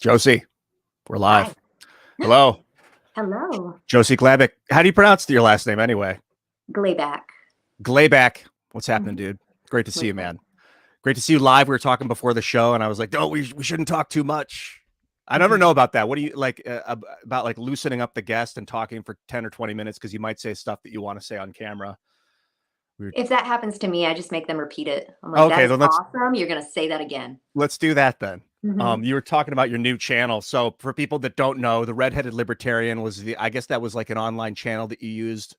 Josie, we're Hi. live. Hello, Hello. Josie Glabach. How do you pronounce your last name anyway? Glabach. Glabach. What's happening, Mhm. dude? Great to see you, What's up? man. Great to see you live. We were talking before the show, and I was like, "No, we shouldn't talk too much." I never Mhm. know about that. What do you like about like loosening up the guest and talking for 10 or 20 minutes because you might say stuff that you want to say on camera? We If that happens to me, I just make them repeat it. I'm like, that Okay, is then let's awesome. You're going to say that again. let's do that then. Hmm. You were talking about your new channel. So for people that don't know, the Redheaded Libertarian was I guess that was like an online channel that you used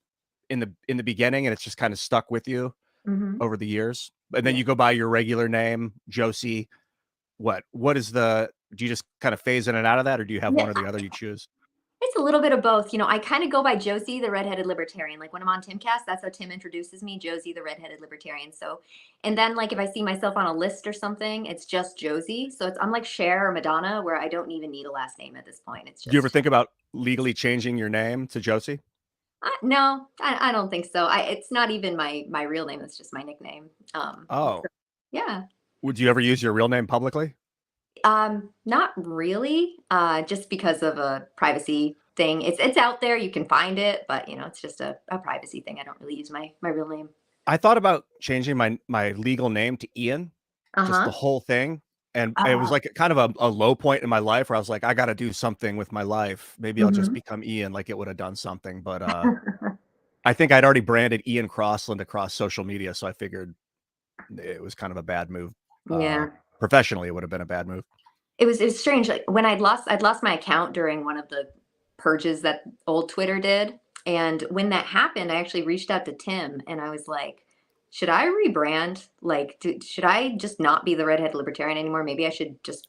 in the beginning, and it's just kind of stuck with you Hmm. over the years. And then Yeah. you go by your regular name, Josie. What is do you just kind of phase in and out of that, or do you have Yeah. one or the other you choose? It's a little bit of both. I kind of go by Josie, the redheaded libertarian. Like when I'm on Timcast, that's how Tim introduces me, Josie, the redheaded libertarian. So, and then like if I see myself on a list or something, it's just Josie. So I'm like Cher or Madonna, where I don't even need a last name at this point. It's Do you ever just think about legally changing your name to Josie? no, I don't think so. It's not even my real name. It's just my nickname. Oh, Yeah. would you ever use your real name publicly? Not really. Just because of a privacy thing. It's out there. You can find it, but it's just a privacy thing. I don't really use my real name. I thought about changing my legal name to Ian, just the Uh-huh. whole thing. And it was Uh, like kind of a low point in my life where I was like, I got to do something with my life. Maybe I'll just mhm. become Ian, like it would have done something. But I think I'd already branded Ian Crossland across social media, so I figured it was kind of a bad move. Uh, Yeah. Professionally, it would have been a bad move. It was strange. Like when I'd lost my account during one of the purges that old Twitter did. And when that happened, I actually reached out to Tim and I was like, should I rebrand? Like, should I just not be the redhead libertarian anymore? Maybe I should just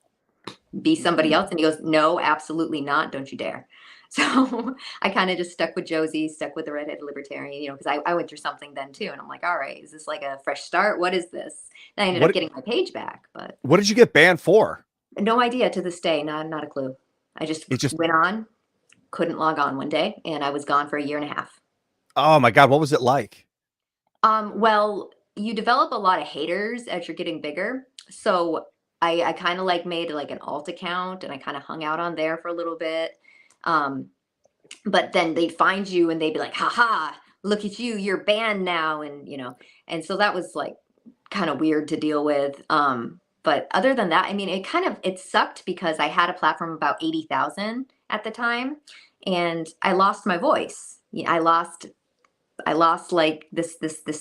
be somebody else. And he goes, no, absolutely not. Don't you dare. So I kind of just stuck with Josie, stuck with the redhead libertarian, because I went through something then too. And I'm like, all right, is this like a fresh start? What is this? And I ended up What getting my page back, but what did you get banned for? no idea to this day. Not a clue. I just It just went on, couldn't log on one day, and I was gone for a year and a half. Oh my God, what was it like? Well, you develop a lot of haters as you're getting bigger. So I kind of like made like an alt account and I kind of hung out on there for a little bit. Um, but then they'd find you and they'd be like, haha, look at you, you're banned now. And so that was like kind of weird to deal with. But other than that, I mean, it sucked because I had a platform of about 80,000 at the time and I lost my voice. I lost like this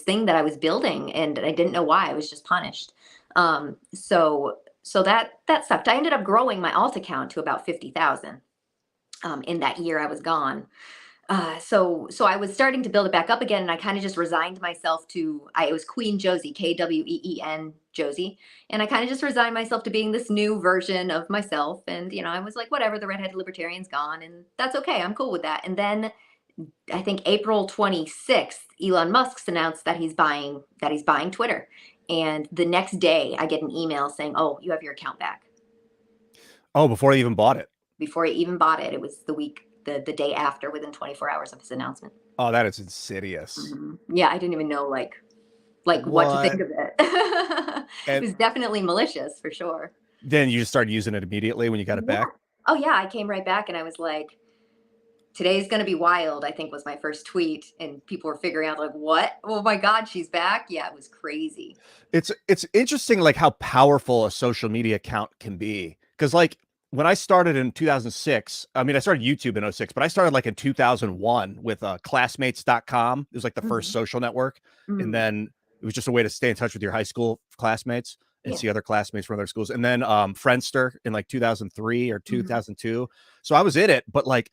thing that I was building and I didn't know why. I was just punished. So that sucked. I ended up growing my alt account to about 50,000 in that year I was gone. So I was starting to build it back up again, and I kind of just resigned myself to. It was Queen Josie, Kween Josie, and I kind of just resigned myself to being this new version of myself. And I was like, whatever, the redheaded libertarian's gone, and that's okay. I'm cool with that. And then I think April 26th, Elon Musk's announced that he's buying Twitter, and the next day I get an email saying, "Oh, you have your account back." Oh, before they even bought it. Before he even bought it, it was the day after, within 24 hours of his announcement. Oh, that is insidious. Yeah, I didn't even know like what to think What? of it. It And was definitely malicious for sure. then you just started using it immediately when you got it Yeah. back? Oh yeah, I came right back and I was like, "Today's gonna be wild." I think was my first tweet, and people were figuring out like, "What? Oh my God, she's back!" Yeah, it was crazy. It's interesting like how powerful a social media account can be. Because like when I started in 2006, I mean I started YouTube in '06, but I started like in 2001 with classmates.com. It was like the first Hmm. social network. And Mm. then it was just a way to stay in touch with your high school classmates and Yeah. see other classmates from other schools. And then Friendster in like 2003 or Hmm. 2002. So I was in it, but like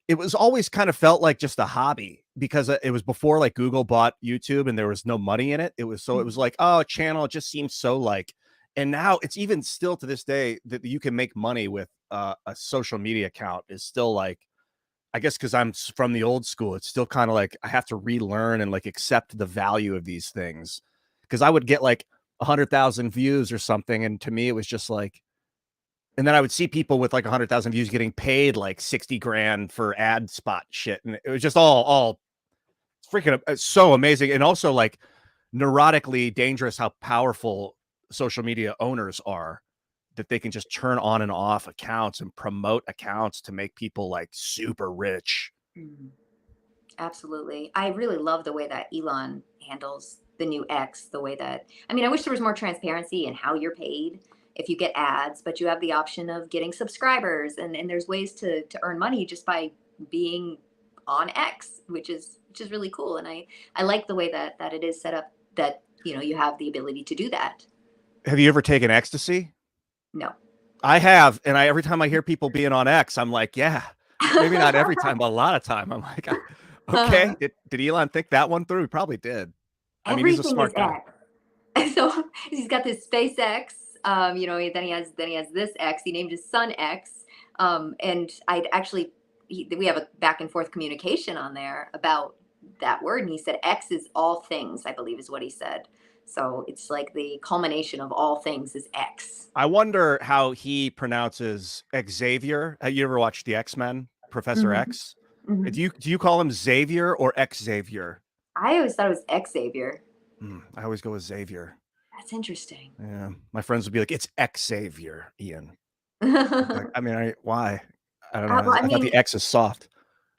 it was always kind of felt like just a hobby because it was before like Google bought YouTube and there was no money in it. It was Hmm. like, oh, a channel. It just seems so like, and now it's even still to this day that you can make money with a social media account is still like, I guess because from the old school, it's still kind of like I have to relearn and like accept the value of these things because I would get like 100,000 views or something, and to me it was just like, and then I would see people with like 100,000 views getting paid like 60 grand for ad spot shit. And it was just all freaking so amazing. And also like neurotically dangerous how powerful social media owners are. that they can just turn on and off accounts and promote accounts to make people like super rich. Mhm. Absolutely. I really love the way that Elon handles the new X, the way that, I mean, I wish there was more transparency in how you're paid if you get ads, but you have the option of getting subscribers, and there's ways to earn money just by being on X, which is really cool. And I like the way that it is set up, that, you have the ability to do that. Have you ever taken ecstasy? No. I have, and every time I hear people being on X, I'm like, yeah, maybe not every time, but a lot of time. I'm like, okay, did Elon think that one through? He probably did. I mean, he's a Everything is smart guy. X. So he's got this SpaceX. Then he has this X. He named his son X. And I'd actually we have a back and forth communication on there about that word, and he said X is all things, I believe is what he said. So it's like the culmination of all things is X. I wonder how he pronounces Xavier. Have you ever watched the X-Men, Professor Mhm. X? Mhm. Do you call him Xavier or Xavier? I always thought it was X Xavier. I always go with Xavier. That's interesting. Yeah, my friends would be like, "It's Xavier, Ian." Like, I mean, why? I don't know. Well, I I thought mean, the X is soft.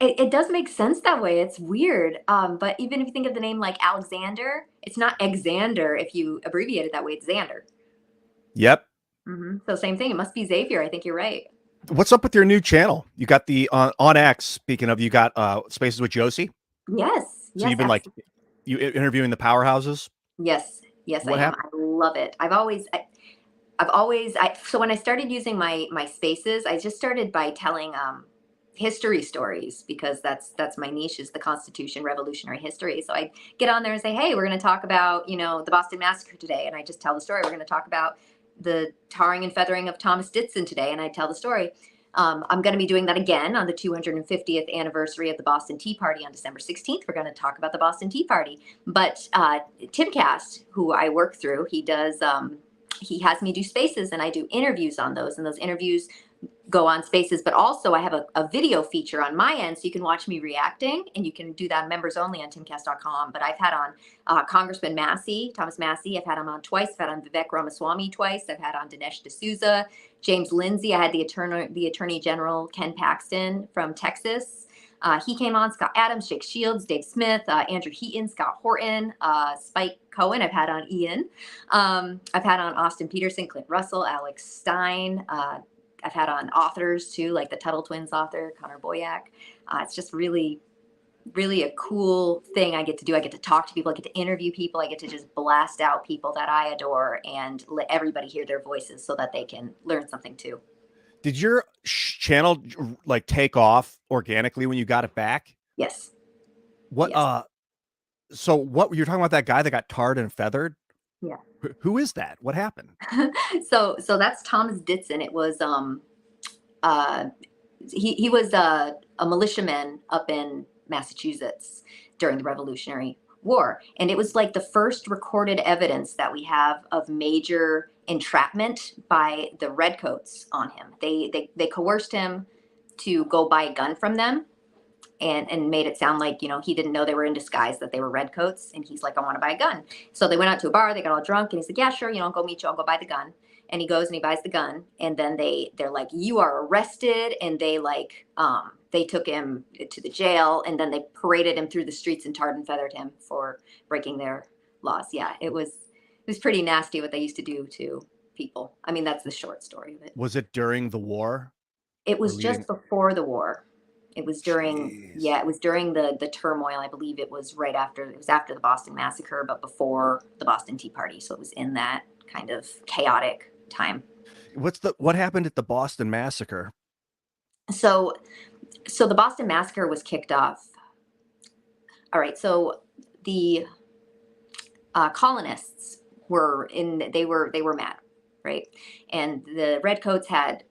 it does make sense that way. It's weird. But even if you think of the name like Alexander, it's not Xander. If you abbreviate it that way, it's Xander. Yep. So same thing. It must be Xavier. I think you're right. What's up with your new channel? You got the on X. Speaking of, you got Spaces with Josie. Yes. So Yes. you've been like you interviewing the powerhouses. Yes. Yes, I What am. happened? I love it. So when I started using my spaces, I just started by telling history stories, because that's my niche, is the Constitution, revolutionary history. So I get on there and say, hey, we're going to talk about, the Boston Massacre today, and I just tell the story. We're going to talk about the tarring and feathering of Thomasdson today, and I tell the story. I'm going to be doing that again on the 250th anniversary of the Boston Tea Party on December 16th. We're going to talk about the Boston Tea Party. But Timcast, who I work through, he has me do spaces, and I do interviews on those. And those interviews go on spaces, but also I have a video feature on my end, so you can watch me reacting, and you can do that members only on timcast.com. But I've had on Congressman Thomas Massey. I've had him on twice. I've had on Vivek Ramaswamy twice. I've had on Dinesh D'Souza, James Lindsay. I had the Attorney General Ken Paxton from Texas. He came on. Scott Adams, Jake Shields, Dave Smith, Andrew Heaton, Scott Horton, Spike Cohen. I've had on Ian. I've had on Austin Peterson, Clint Russell, Alex Stein. I've had on authors too, like the Tuttle Twins author, Connor Boyack. It's just really, really a cool thing I get to do. I get to talk to people. I get to interview people. I get to just blast out people that I adore and let everybody hear their voices so that they can learn something too. Did your channel like take off organically when you got it back? Yes. What? Yes. So what you're talking about, that guy that got tarred and feathered? Yeah. Who is that? What happened? So that's Thomasdson. It was he was a militiaman up in Massachusetts during the Revolutionary War, and it was like the first recorded evidence that we have of major entrapment by the redcoats on him. They coerced him to go buy a gun from them, and made it sound like, he didn't know they were in disguise, that they were redcoats. And he's like, I want to buy a gun. So they went out to a bar, they got all drunk, and he's like, yeah, sure, I'll go meet you, I'll go buy the gun. And he goes and he buys the gun, and then they're like, you are arrested. And they took him to the jail, and then they paraded him through the streets and tarred and feathered him for breaking their laws. Yeah, it was pretty nasty what they used to do to people. I mean, that's the short story of it. Was it during the war? It was just before the war. It was during, Jeez. it was during the turmoil. I believe it was after the Boston Massacre, but before the Boston Tea Party. So it was in that kind of chaotic time. What happened at the Boston Massacre? So the Boston Massacre was kicked off. All right. So the colonists they were mad, right? And the redcoats had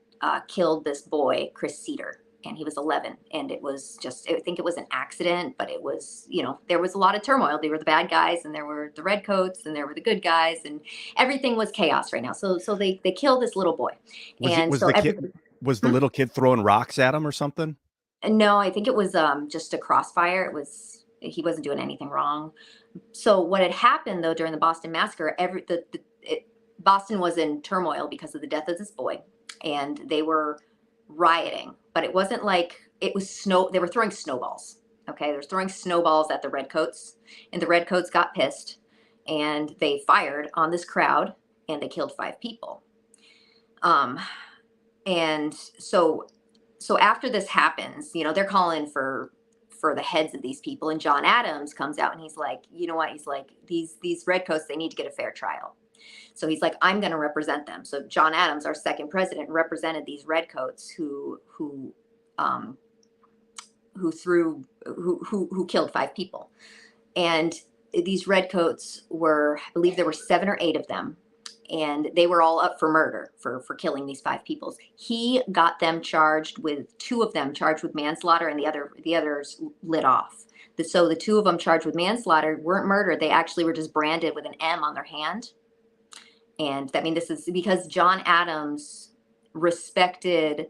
killed this boy, Chris Cedar. And he was 11, and it was I think it was an accident, but it was, there was a lot of turmoil. They were the bad guys, and there were the redcoats, and there were the good guys, and everything was chaos right now. So they kill this little boy. Was the little kid throwing rocks at him or something? No, I think it was just a crossfire. He wasn't doing anything wrong. So what had happened though during the Boston Massacre, Boston was in turmoil because of the death of this boy, and they were rioting, but it wasn't like it was snow. They were throwing snowballs. Okay, they were throwing snowballs at the redcoats, and the redcoats got pissed, and they fired on this crowd, and they killed 5 people. And so after this happens, they're calling for the heads of these people, and John Adams comes out and he's like, you know what? He's like, these redcoats, they need to get a fair trial. So he's like, I'm going to represent them. So John Adams, our second president, represented these redcoats who killed 5 people. And these redcoats were, I believe there were 7 or 8 of them, and they were all up for murder for killing these 5 people. He got them charged with 2 of them charged with manslaughter, and the others lit off. So the 2 of them charged with manslaughter weren't murdered. They actually were just branded with an M on their hand. And I mean, this is because John Adams respected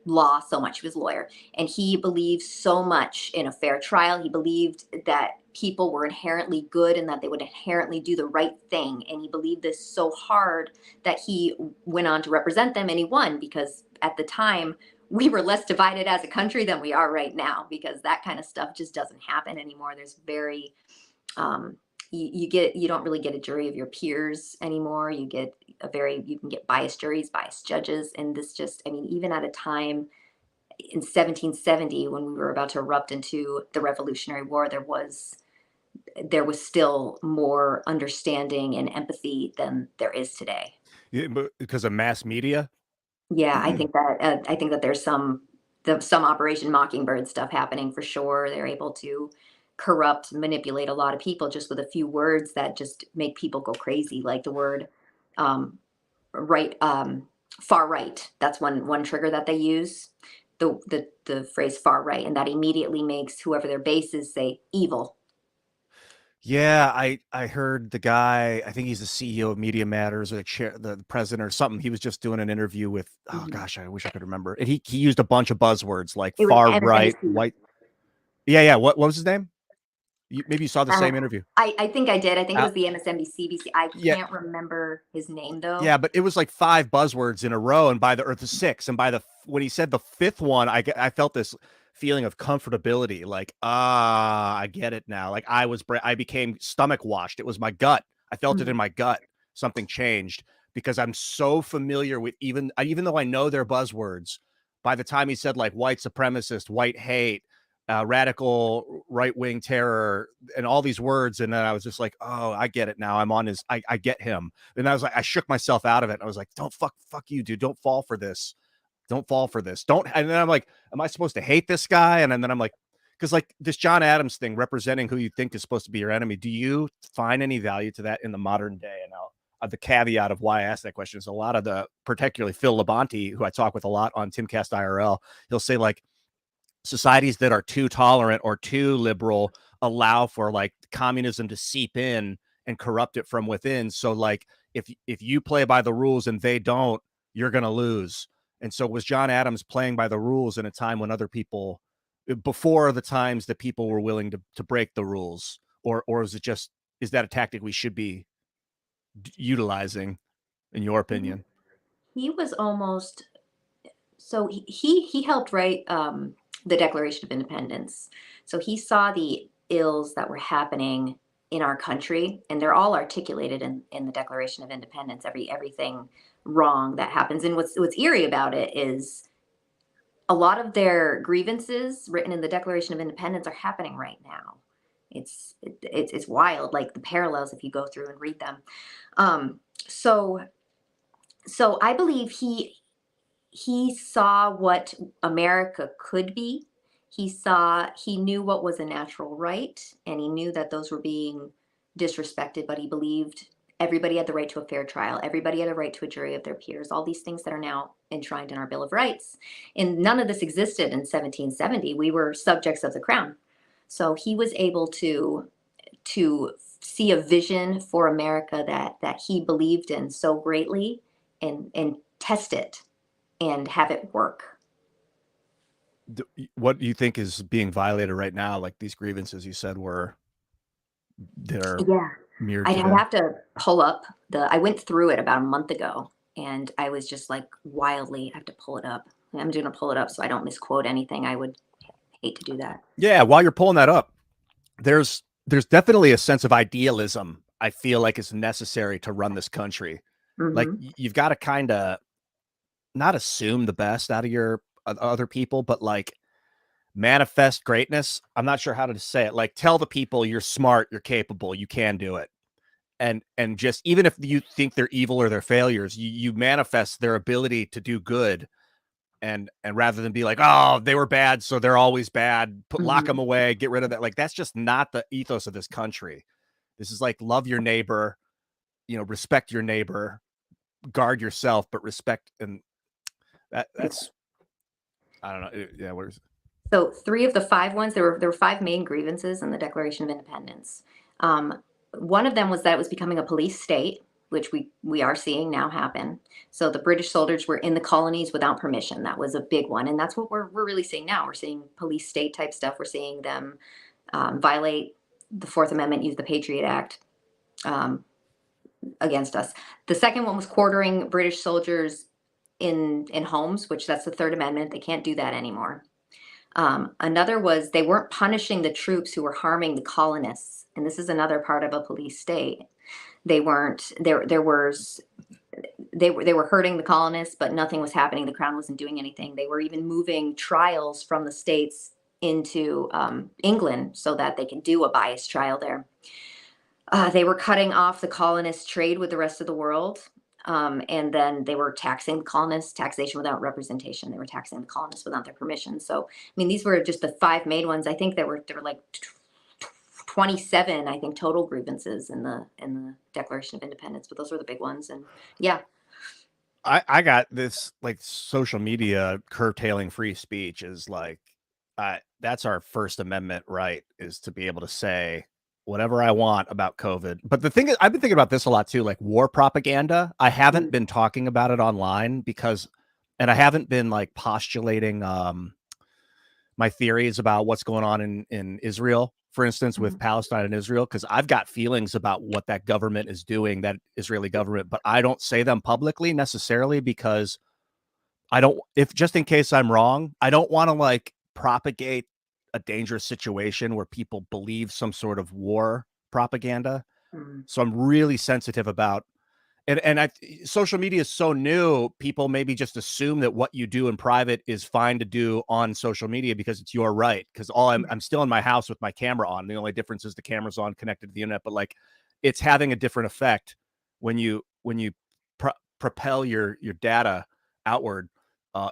law so much. He was a lawyer, and he believed so much in a fair trial. He believed that people were inherently good and that they would inherently do the right thing. And he believed this so hard that he went on to represent them, and he won, because at the time we were less divided as a country than we are right now, because that kind of stuff just doesn't happen anymore. There's very you don't really get a jury of your peers anymore. You can get biased juries, biased judges. And this just, I mean, even at a time in 1770, when we were about to erupt into the Revolutionary War, there was still more understanding and empathy than there is today. Yeah, but because of mass media. Yeah, I think that there's some Operation Mockingbird stuff happening for sure. They're able to corrupt, manipulate a lot of people just with a few words that just make people go crazy, like the word right, far right. That's one trigger that they use. The phrase far right, and that immediately makes whoever their base is say evil. Yeah, I heard the guy, I think he's the CEO of Media Matters, or the president or something. He was just doing an interview with, oh gosh, I wish I could remember. And he used a bunch of buzzwords like far right, white. Yeah. What was his name? Maybe you saw the same interview. I think I did. I think it was the MSNBC. I can't remember his name though. Yeah, but it was like 5 buzzwords in a row, and the 6, and when he said the 5th one, I felt this feeling of comfortability, like, I get it now. Like I became stomach washed. It was my gut. I felt it in my gut. Something changed because I'm so familiar with even though I know their buzzwords. By the time he said like white supremacist, white hate, radical right-wing terror, and all these words, and then I was just like, oh, I get it now. I'm on his, I get him. And I was like, I shook myself out of it. I was like, don't fuck you, dude. Don't fall for this. Don't fall for this. Don't. And then I'm like, am I supposed to hate this guy? And then I'm like, because like this John Adams thing, representing who you think is supposed to be your enemy, do you find any value to that in the modern day? And the caveat of why I asked that question is a lot of particularly Phil Labonte, who I talk with a lot on Timcast IRL, he'll say like, societies that are too tolerant or too liberal allow for like communism to seep in and corrupt it from within. So like if you play by the rules and they don't, you're going to lose. And so was John Adams playing by the rules in a time when other people, before the times that people were willing to break the rules, or is that a tactic we should be utilizing, in your opinion? He was almost, so he helped write the Declaration of Independence. So he saw the ills that were happening in our country, and they're all articulated in the Declaration of Independence, everything wrong that happens. And what's eerie about it is a lot of their grievances written in the Declaration of Independence are happening right now. It's wild, like the parallels if you go through and read them. So I believe he saw what America could be. He knew what was a natural right, and he knew that those were being disrespected, but he believed everybody had the right to a fair trial. Everybody had a right to a jury of their peers, all these things that are now enshrined in our Bill of Rights. And none of this existed in 1770. We were subjects of the crown. So he was able to see a vision for America that he believed in so greatly, and test it and have it work. What do you think is being violated right now? Like these grievances you said that are Yeah, mirrored I'd today? have to pull up I went through it about a month ago, and I was just like wildly, I have to pull it up. I'm going to pull it up so I don't misquote anything. I would hate to do that. Yeah, while you're pulling that up, there's definitely a sense of idealism I feel like is necessary to run this country. Like Hmm. you've got to kind of not assume the best out of your other people, but like manifest greatness. I'm not sure how to say it. Like tell the people you're smart, you're capable, you can do it. And just even if you think they're evil or they're failures, you manifest their ability to do good. And rather than be like, oh, they were bad, so they're always bad, lock them Hmm. away, get rid of that. Like that's just not the ethos of this country. This is like love your neighbor, respect your neighbor, guard yourself, but respect. And that's I don't know. Yeah, where's So 3 of the 5 ones, there were 5 main grievances in the Declaration of Independence. One of them was that it was becoming a police state, which we are seeing now happen. So the British soldiers were in the colonies without permission. That was a big one, and that's what we're really seeing now. We're seeing police state type stuff. We're seeing them violate the Fourth Amendment, use the Patriot Act um, against us. The second one was quartering British soldiers in homes, which that's the Third Amendment. They can't do that anymore. Another was they weren't punishing the troops who were harming the colonists, and this is another part of a police state. They weren't there. They were hurting the colonists, but nothing was happening. The crown wasn't doing anything. They were even moving trials from the states into England so that they can do a biased trial there. They were cutting off the colonists' trade with the rest of the world. And then they were taxing the colonists, taxation without representation. They were taxing the colonists without their permission. So, I mean, these were just the 5 main ones. I think there were like 27, I think, total grievances in the Declaration of Independence, but those were the big ones. And yeah. I got this like social media curtailing free speech is like that's our First Amendment right, is to be able to say whatever I want about COVID. But the thing is, I've been thinking about this a lot too, like war propaganda. I haven't Mm. been talking about it online and I haven't been like postulating my theories about what's going on in Israel, for instance, with Mhm. Palestine and Israel, because I've got feelings about what that government is doing, that Israeli government, but I don't say them publicly necessarily because I don't, if just in case I'm wrong, I don't want to like propagate a dangerous situation where people believe some sort of war propaganda. Mm. So I'm really sensitive about and social media is so new, people maybe just assume that what you do in private is fine to do on social media because it's your right. Because I'm still in my house with my camera on. The only difference is the camera's on, connected to the internet, but like it's having a different effect when you propel your data outward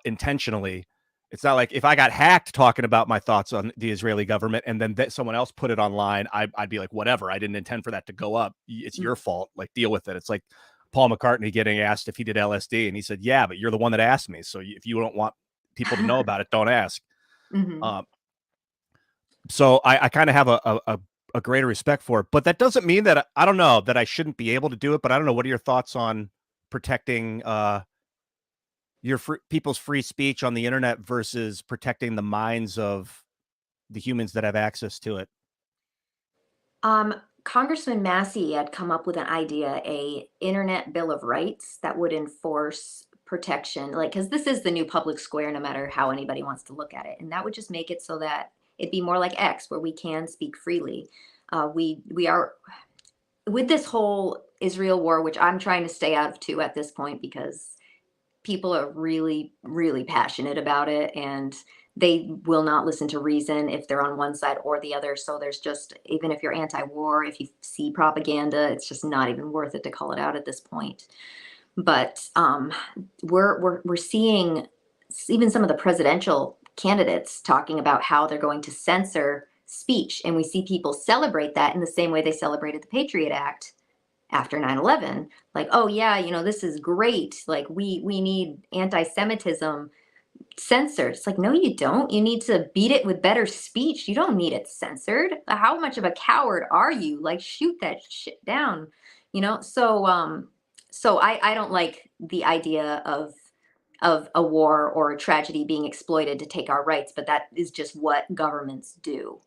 intentionally. It's not like if I got hacked talking about my thoughts on the Israeli government and then someone else put it online, I'd be like, whatever. I didn't intend for that to go up. It's Mm. your fault. Like, deal with it. It's like Paul McCartney getting asked if he did LSD, and he said, "Yeah, but you're the one that asked me. So if you don't want people to know about it, don't ask." Mhm. Um, so I kind of have a greater respect for it, but that doesn't mean that I don't know that I shouldn't be able to do it. But I don't know. What are your thoughts on protecting people's free speech on the internet versus protecting the minds of the humans that have access to it? Congressman Massey had come up with an idea, a internet bill of rights that would enforce protection, like because this is the new public square, no matter how anybody wants to look at it, and that would just make it so that it'd be more like X, where we can speak freely. We are with this whole Israel war, which I'm trying to stay out of too at this point because people are really, really passionate about it, and they will not listen to reason if they're on one side or the other. So there's just, even if you're anti-war, if you see propaganda, it's just not even worth it to call it out at this point. But we're seeing even some of the presidential candidates talking about how they're going to censor speech, and we see people celebrate that in the same way they celebrated the Patriot Act after 9/11. Like, oh yeah, this is great, like we need anti-Semitism censored. It's like, no, you don't. You need to beat it with better speech. You don't need it censored. How much of a coward are you? Like, shoot that shit down. So I don't like the idea of a war or a tragedy being exploited to take our rights, but that is just what governments do.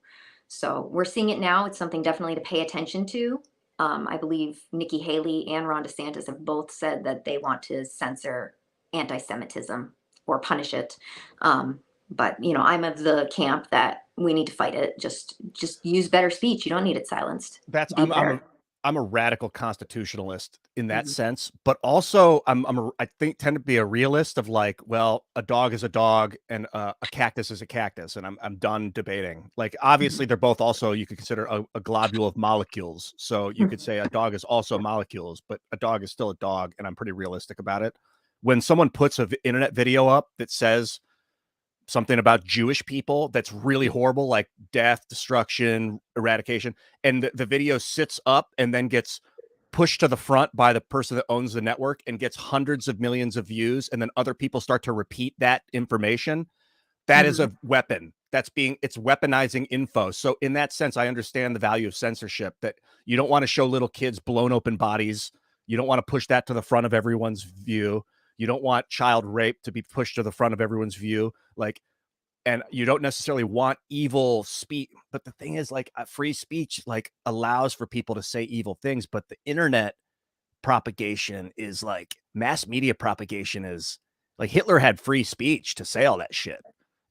So we're seeing it now. It's something definitely to pay attention to. I believe Nikki Haley and Ron DeSantis have both said that they want to censor anti-Semitism or punish it. But I'm of the camp that we need to fight it. Just use better speech. You don't need it silenced. That's Be better. I'm a radical constitutionalist in that Mhm. sense, but also I think tend to be a realist of like, well, a dog is a dog and a cactus is a cactus, and I'm done debating. Like, obviously, they're both also, you could consider a globule of molecules. So you could say a dog is also molecules, but a dog is still a dog, and I'm pretty realistic about it. When someone puts a internet video up that says something about Jewish people that's really horrible, like death, destruction, eradication, and the video sits up and then gets pushed to the front by the person that owns the network and gets hundreds of millions of views, and then other people start to repeat that information, that is Mhm. a weapon. It's weaponizing info. So in that sense, I understand the value of censorship, that you don't want to show little kids blown open bodies. You don't want to push that to the front of everyone's view. You don't want child rape to be pushed to the front of everyone's view. Like, and you don't necessarily want evil speech. But the thing is, like, free speech, like, allows for people to say evil things. But the internet propagation is like, mass media propagation is like, Hitler had free speech to say all that shit.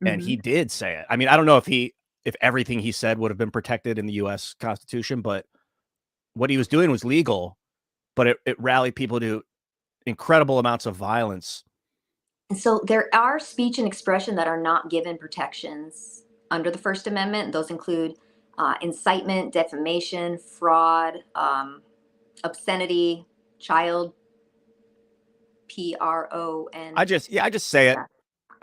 And he Mhm. did say it. I mean, I don't know if everything he said would have been protected in the US Constitution, but what he was doing was legal, but it rallied people to incredible amounts of violence. And so there are speech and expression that are not given protections under the First Amendment. Those include incitement, defamation, fraud, obscenity, child, I PRON. just say it. Yeah.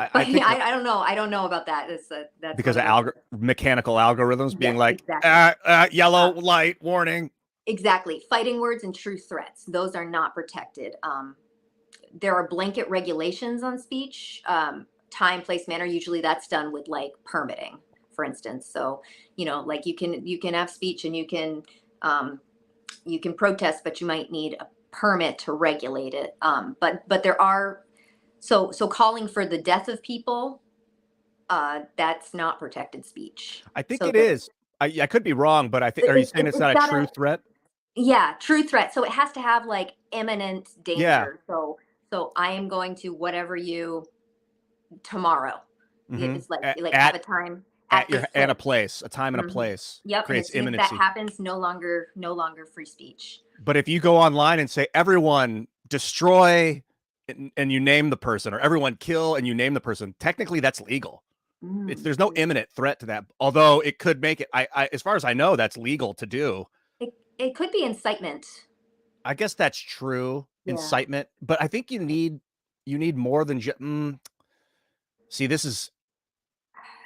I But think that I don't know. I don't know about that. That's one because of of those. mechanical algorithms being Yes, like, exactly. yellow Uh, light warning. exactly. Fighting words and true threats. Those are not protected. There are blanket regulations on speech, time, place, manner. Usually that's done with like permitting, for instance. So, like you can have speech and um, you can protest, but you might need a permit to regulate it. But there are so calling for the death of people, that's not protected speech. I think So it is. I could be wrong, but I think, are you saying it's it's not a got true a threat? yeah, true threat. So it has to have like imminent Yeah. danger. So I am going to whatever you tomorrow. Mm-hmm. It's like have a time at this And a place. place, a time and a Hmm. place Yep. And creates as soon as that imminency. happens, no longer free speech. But if you go online and say, everyone destroy, and you name the person, or everyone kill and you name the person, technically that's legal. Mm. There's no imminent threat to that. Although it could make it, as far as I know, that's legal to do. It could be incitement. I guess that's true. Yeah. Incitement, but I think you need more than just. See, this is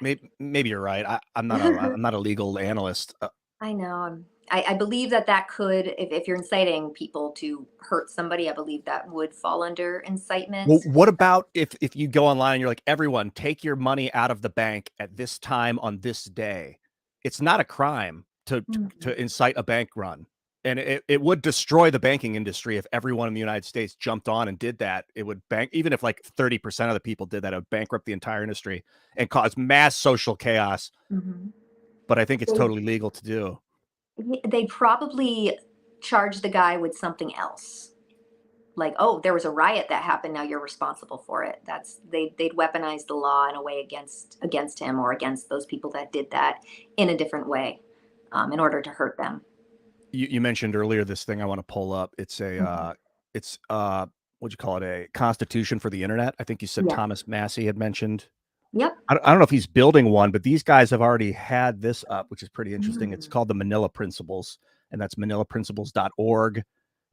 maybe you're right. I'm not a legal analyst. I know. I believe that could, if you're inciting people to hurt somebody, I believe that would fall under Well, incitement. what about if you go online and you're like, everyone, take your money out of the bank at this time on this day? It's not a crime Mhm. to incite a bank run. And it would destroy the banking industry if everyone in the United States jumped on and did that. It would even if like 30% of the people did that, it would bankrupt the entire industry and cause mass social chaos. Mhm. But I think it's They totally legal to do. they probably charge the guy with something else. Like, oh, there was a riot that happened. Now you're responsible for it. They'd weaponize the law in a way against him or against those people that did that in a different way, in order to hurt them. You mentioned earlier this thing I want to pull up. Mhm. It's what'd you call it? A constitution for the internet. I think you said Yeah. Thomas Massey had mentioned. Yep. I don't know if he's building one, but these guys have already had this up, which is pretty interesting. It's Mm. called the Manila Principles, and that's manilaprinciples.org.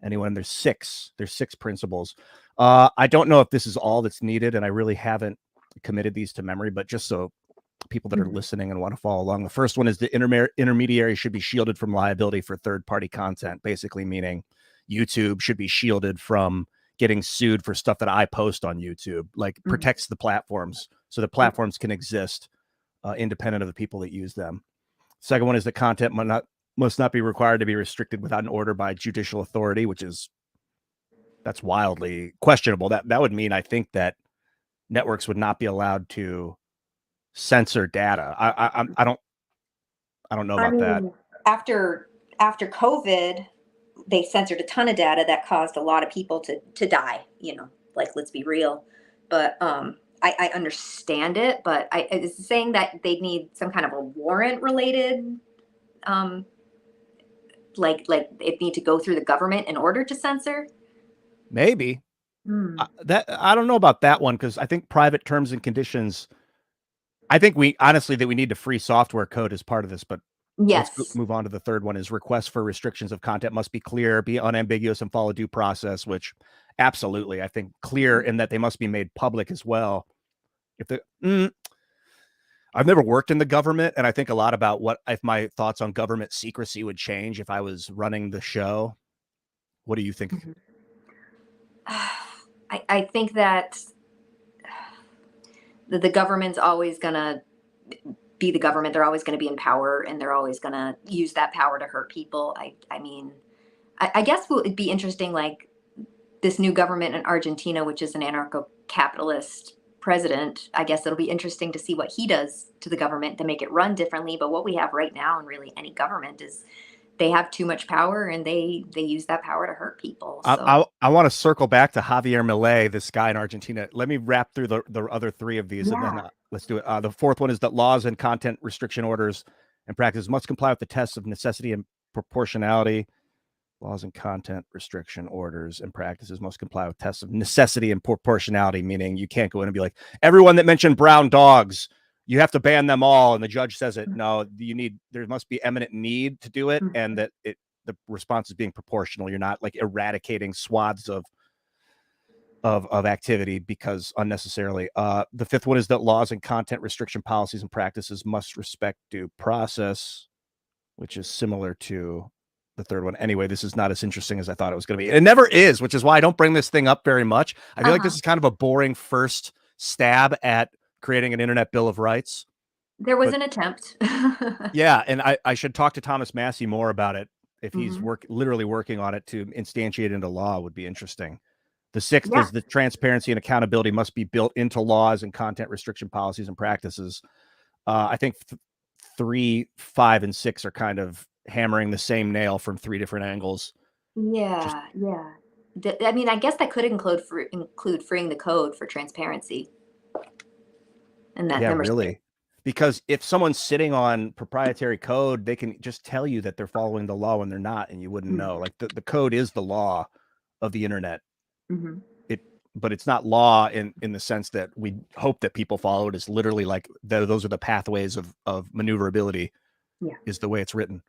Anyone, there's six principles. I don't know if this is all that's needed, and I really haven't committed these to memory, but just so people that are Mhm. listening and want to follow along. The first one is the intermediary should be shielded from liability for third-party content, basically meaning YouTube should be shielded from getting sued for stuff that I post on YouTube, like Mhm. protects the platforms so the Yep. platforms can exist independent of the people that use them. Second one is that content must not be required to be restricted without an order by judicial authority, that's wildly questionable. That would mean, I think, that networks would not be allowed to censor data. I don't know I about that. mean, after COVID. they censored a ton of data that caused a lot of people to die, like, let's be real. But I understand it, but it's saying that they need some kind of a warrant related, um, like it need to go through the government in order to censor. Maybe. Hmm. That I don't know about that one, because I think private terms and conditions. I think we honestly that we need to free software code as part of this, but let's Yes. move on to the third one. Is requests for restrictions of content must be clear, be unambiguous, and follow due process. Which absolutely, I think clear in that they must be made public as well. If the I've never worked in the government, and I think a lot about what if my thoughts on government secrecy would change if I was running the show. What do you think? Mhm. I think that the government's always gonna be the government. They're always gonna be in power, and they're always gonna use that power to hurt people. I mean, I guess what would be interesting, like this new government in Argentina, which is an anarcho-capitalist president. I guess it'll be interesting to see what he does to the government to make it run differently. But what we have right now in really any government is they have too much power, and they use that power to hurt people. So I want to circle back to Javier Milei, this guy in Argentina. Let me wrap through the other three of these, and then yeah. let's do it. The fourth one is that laws and content restriction orders and practices must comply with the tests of necessity and proportionality. Laws and content restriction orders and practices must comply with tests of necessity and proportionality, meaning you can't go in and be like, everyone that mentioned brown dogs, you have to ban them all. And the judge says it. No, there must be eminent need to do it, and that the response is being proportional. You're not like eradicating swaths of activity because unnecessarily. The fifth one is that laws and content restriction policies and practices must respect due process, which is similar to the third one. Anyway, this is not as interesting as I thought it was going to be. It never is, which is why I don't bring this thing up very much. I feel like this is kind of a boring first stab at creating an internet bill of rights. There was But an attempt. yeah, and I should talk to Thomas Massey more about it. If he's Hmm. literally working on it to instantiate into law, would be interesting. The sixth Yeah. is the transparency and accountability must be built into laws and content restriction policies and practices. I think 3, 5, and 6 are kind of hammering the same nail from 3 different angles. Just Yeah. Yeah. I mean, I guess that could include freeing the code for transparency and that yeah, number. really. Because if someone's sitting on proprietary code, they can just tell you that they're following the law when they're not, and you wouldn't know. Like the code is the law of the internet. Mm-hmm. But it's not law in the sense that we hope that people follow it. It's literally like those are the pathways of maneuverability, Yeah. is the way it's written.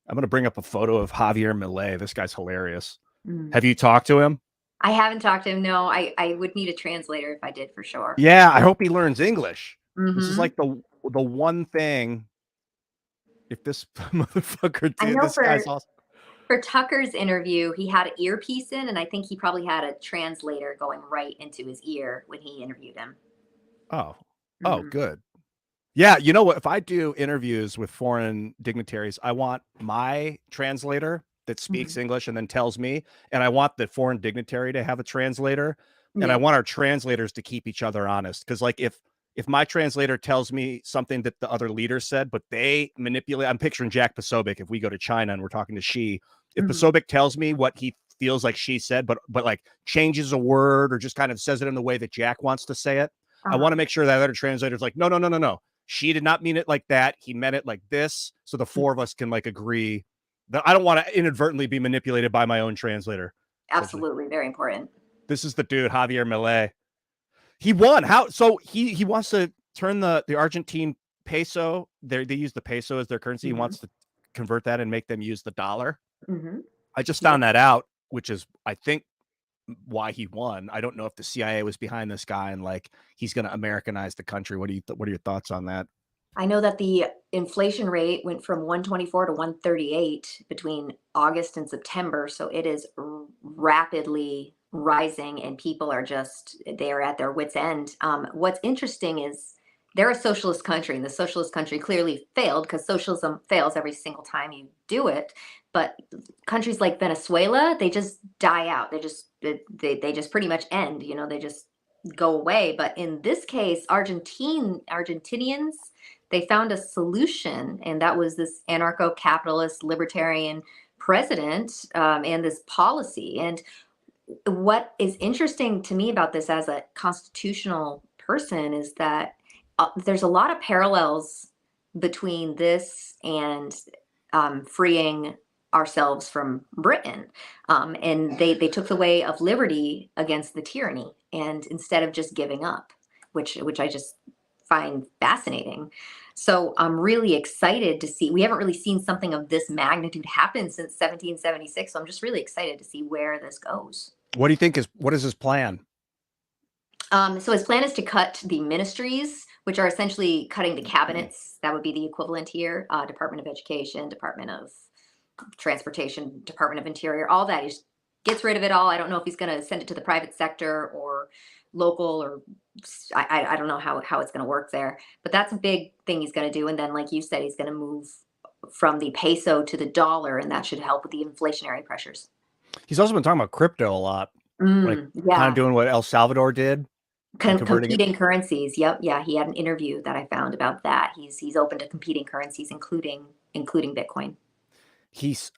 I'm going to bring up a photo of Javier Milei. This guy's hilarious. Mm. Have you talked to him? I haven't talked to him. No, I would need a translator if I did, for sure. Yeah, I hope he learns English. This is Hmm. like the one thing. If this motherfucker I did, know this guy's awesome. for Tucker's interview, he had an earpiece in, and I think he probably had a translator going right into his ear when he interviewed him. Oh, Hmm. good. Yeah, you know what? If I do interviews with foreign dignitaries, I want my translator that speaks Hmm. English and then tells me, and I want the foreign dignitary to have a translator, and I Yeah. want our translators to keep each other honest. Because like if my translator tells me something that the other leader said, but they manipulate, I'm picturing Jack Posobiec if we go to China and we're talking to Xi. If Hmm. Posobiec tells me what he feels like Xi said, but like changes a word or just kind of says it in the way that Jack wants to say it, I want Uh-huh. to make sure that other translator's like, no. She did not mean it like that. He meant it like this. So the four of us can like agree that I don't want to inadvertently be manipulated by my own translator. Essentially, Absolutely, very important. this is the dude, Javier Milei. He won. How? So he wants to turn the Argentine peso. They use the peso as their currency. He Hmm. wants to convert that and make them use the dollar. Hmm. I just Yeah. found that out, which is I think why he won. I don't know if the CIA was behind this guy and like he's going to Americanize the country. What are your thoughts on that? I know that the inflation rate went from 124 to 138 between August and September, so it is rapidly rising, and people are just they are at their wits' end. What's interesting is they're a socialist country, and the socialist country clearly failed because socialism fails every single time you do it. But countries like Venezuela, they just die out. They just pretty much end. They just go away. But in this case, Argentinians, they found a solution, and that was this anarcho-capitalist libertarian president and this policy. And what is interesting to me about this as a constitutional person is that there's a lot of parallels between this and freeing ourselves from Britain. And they took the way of liberty against the tyranny, and instead of just giving up, which I just find fascinating. So I'm really excited to see. We haven't really seen something of this magnitude happen since 1776. So I'm just really excited to see where this goes. What is his plan? So his plan is to cut the ministries, which are essentially cutting the cabinets. That would be the equivalent here: Department of Education, Department of Transportation, Department of Interior, all that. He just gets rid of it all. I don't know if he's going to send it to the private sector or local, or I don't know how it's going to work there. But that's a big thing he's going to do. And then, like you said, he's going to move from the peso to the dollar, and that should help with the inflationary pressures. He's also been talking about crypto a lot, yeah, kind of doing what El Salvador did. Competing currencies. Yep. Yeah. He had an interview that I found about that. He's open to competing currencies, including Bitcoin.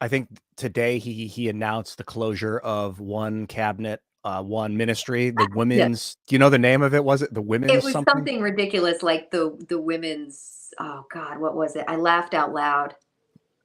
I think today he announced the closure of one cabinet, one ministry, the women's. Do you know the name of it? Was it the women's? It was something ridiculous, like the women's. Oh God, what was it? I laughed out loud.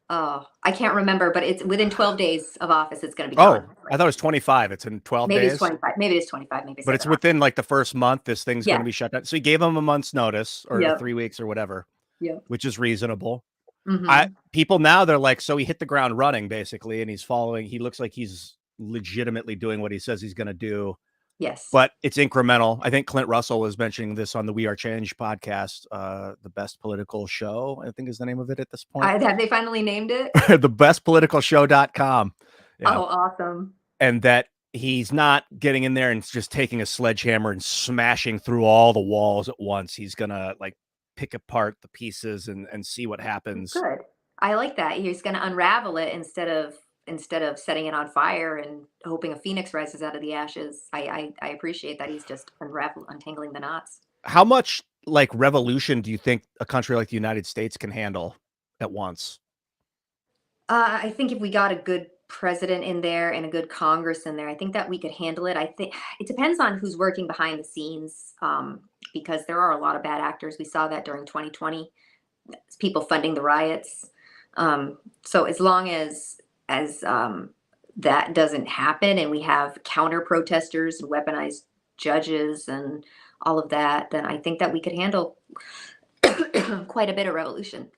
Oh, I can't remember, but it's within 12 days of office. It's going to be gone. I thought it was 25. It's in 12 maybe days. It's 25. Maybe it's 25. Maybe. But it's within like the first month. This thing's going to be shut down. So he gave him a month's notice, or 3 weeks, or whatever. Yeah, which is reasonable. Mm-hmm. People now, they're like, so he hit the ground running basically, and he's following. He looks like he's legitimately doing what he says he's going to do. Yes. But it's incremental. I think Clint Russell was mentioning this on the We Are Change podcast, the best political show, I think is the name of it at this point. Have they finally named it? thebestpoliticalshow.com. Yeah. Oh, awesome. And that he's not getting in there and just taking a sledgehammer and smashing through all the walls at once. He's going to like pick apart the pieces and see what happens. Good. I like that. He's going to unravel it instead of setting it on fire and hoping a phoenix rises out of the ashes. I appreciate that he's just untangling the knots. How much like revolution do you think a country like the United States can handle at once? I think if we got a good president in there and a good Congress in there, I think that we could handle it. I think it depends on who's working behind the scenes, because there are a lot of bad actors. We saw that during 2020, people funding the riots. So as long as that doesn't happen and we have counter protesters and weaponized judges and all of that, then I think that we could handle quite a bit of revolution.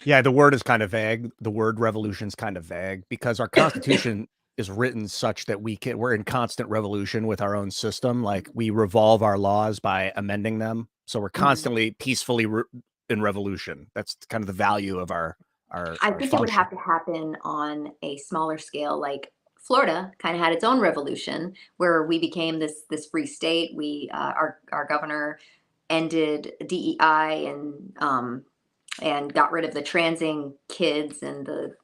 Yeah, the word is kind of vague. The word revolution is kind of vague because our Constitution is written such that we're in constant revolution with our own system. Like we revolve our laws by amending them. So we're constantly peacefully in revolution. That's kind of the value of our I think it would have to happen on a smaller scale. Like Florida kind of had its own revolution where we became this free state. We our governor ended DEI and got rid of the transing kids and the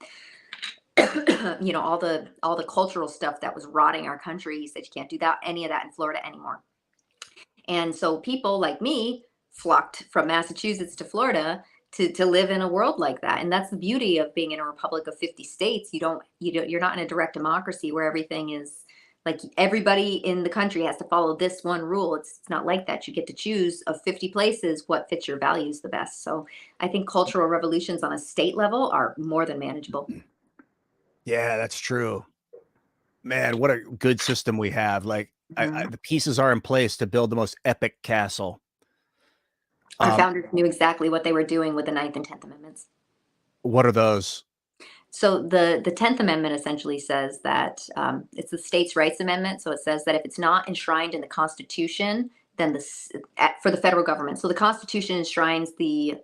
all the cultural stuff that was rotting our country. He said you can't do any of that in Florida anymore. And so people like me flocked from Massachusetts to Florida to live in a world like that. And that's the beauty of being in a republic of 50 states. You're not in a direct democracy where everything is like everybody in the country has to follow this one rule. It's not like that. You get to choose of 50 places what fits your values the best. So I think cultural revolutions on a state level are more than manageable. Yeah, that's true. Man, what a good system we have. Like the pieces are in place to build the most epic castle. Our founders knew exactly what they were doing with the 9th and 10th Amendments. What are those? So the 10th Amendment essentially says that it's the States' Rights Amendment. So it says that if it's not enshrined in the Constitution, then for the federal government. So the Constitution enshrines the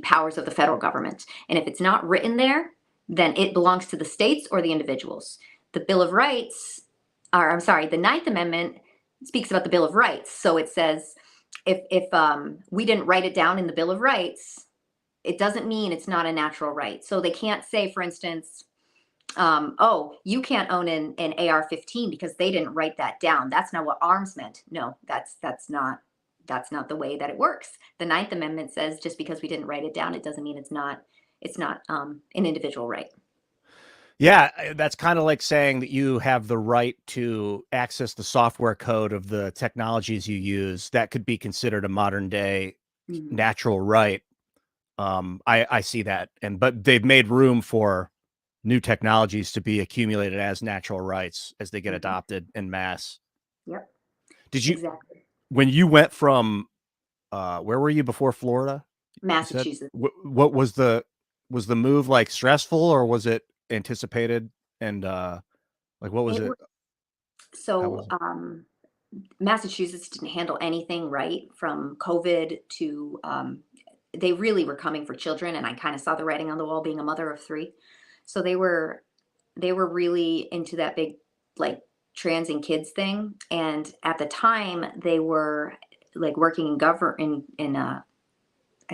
powers of the federal government. And if it's not written there, then it belongs to the states or the individuals. The Bill of Rights, the 9th Amendment speaks about the Bill of Rights. So it says if we didn't write it down in the Bill of Rights, it doesn't mean it's not a natural right. So they can't say, for instance, you can't own an AR-15 because they didn't write that down. That's not what arms meant. No, that's not the way that it works. The 9th Amendment says just because we didn't write it down, it doesn't mean it's not an individual right. Yeah, that's kind of like saying that you have the right to access the software code of the technologies you use. That could be considered a modern day Mhm. natural right. I see that, but they've made room for new technologies to be accumulated as natural rights as they get Mhm. adopted en masse. Yep, Did you, exactly. when you went from, where were you before Florida? You said, Massachusetts. what was the move like stressful, or was it anticipated? And, like, what was It it? was How so was it? Massachusetts didn't handle anything right from COVID to they really were coming for children, and I kind of saw the writing on the wall being a mother of three. So they were really into that big like trans and kids thing. And at the time they were like working in I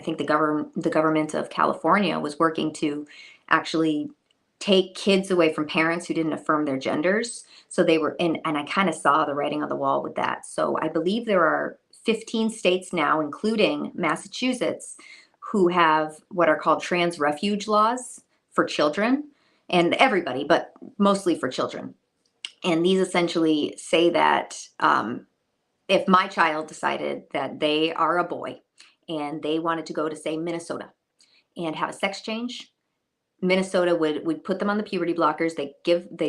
think the government of California was working to actually take kids away from parents who didn't affirm their genders. So they were in, and I kind of saw the writing on the wall with that. So I believe there are 15 states now, including Massachusetts, who have what are called trans refuge laws for children and everybody, but mostly for children. And these essentially say that if my child decided that they are a boy and they wanted to go to, say, Minnesota and have a sex change, Minnesota would put them on the puberty blockers. They'd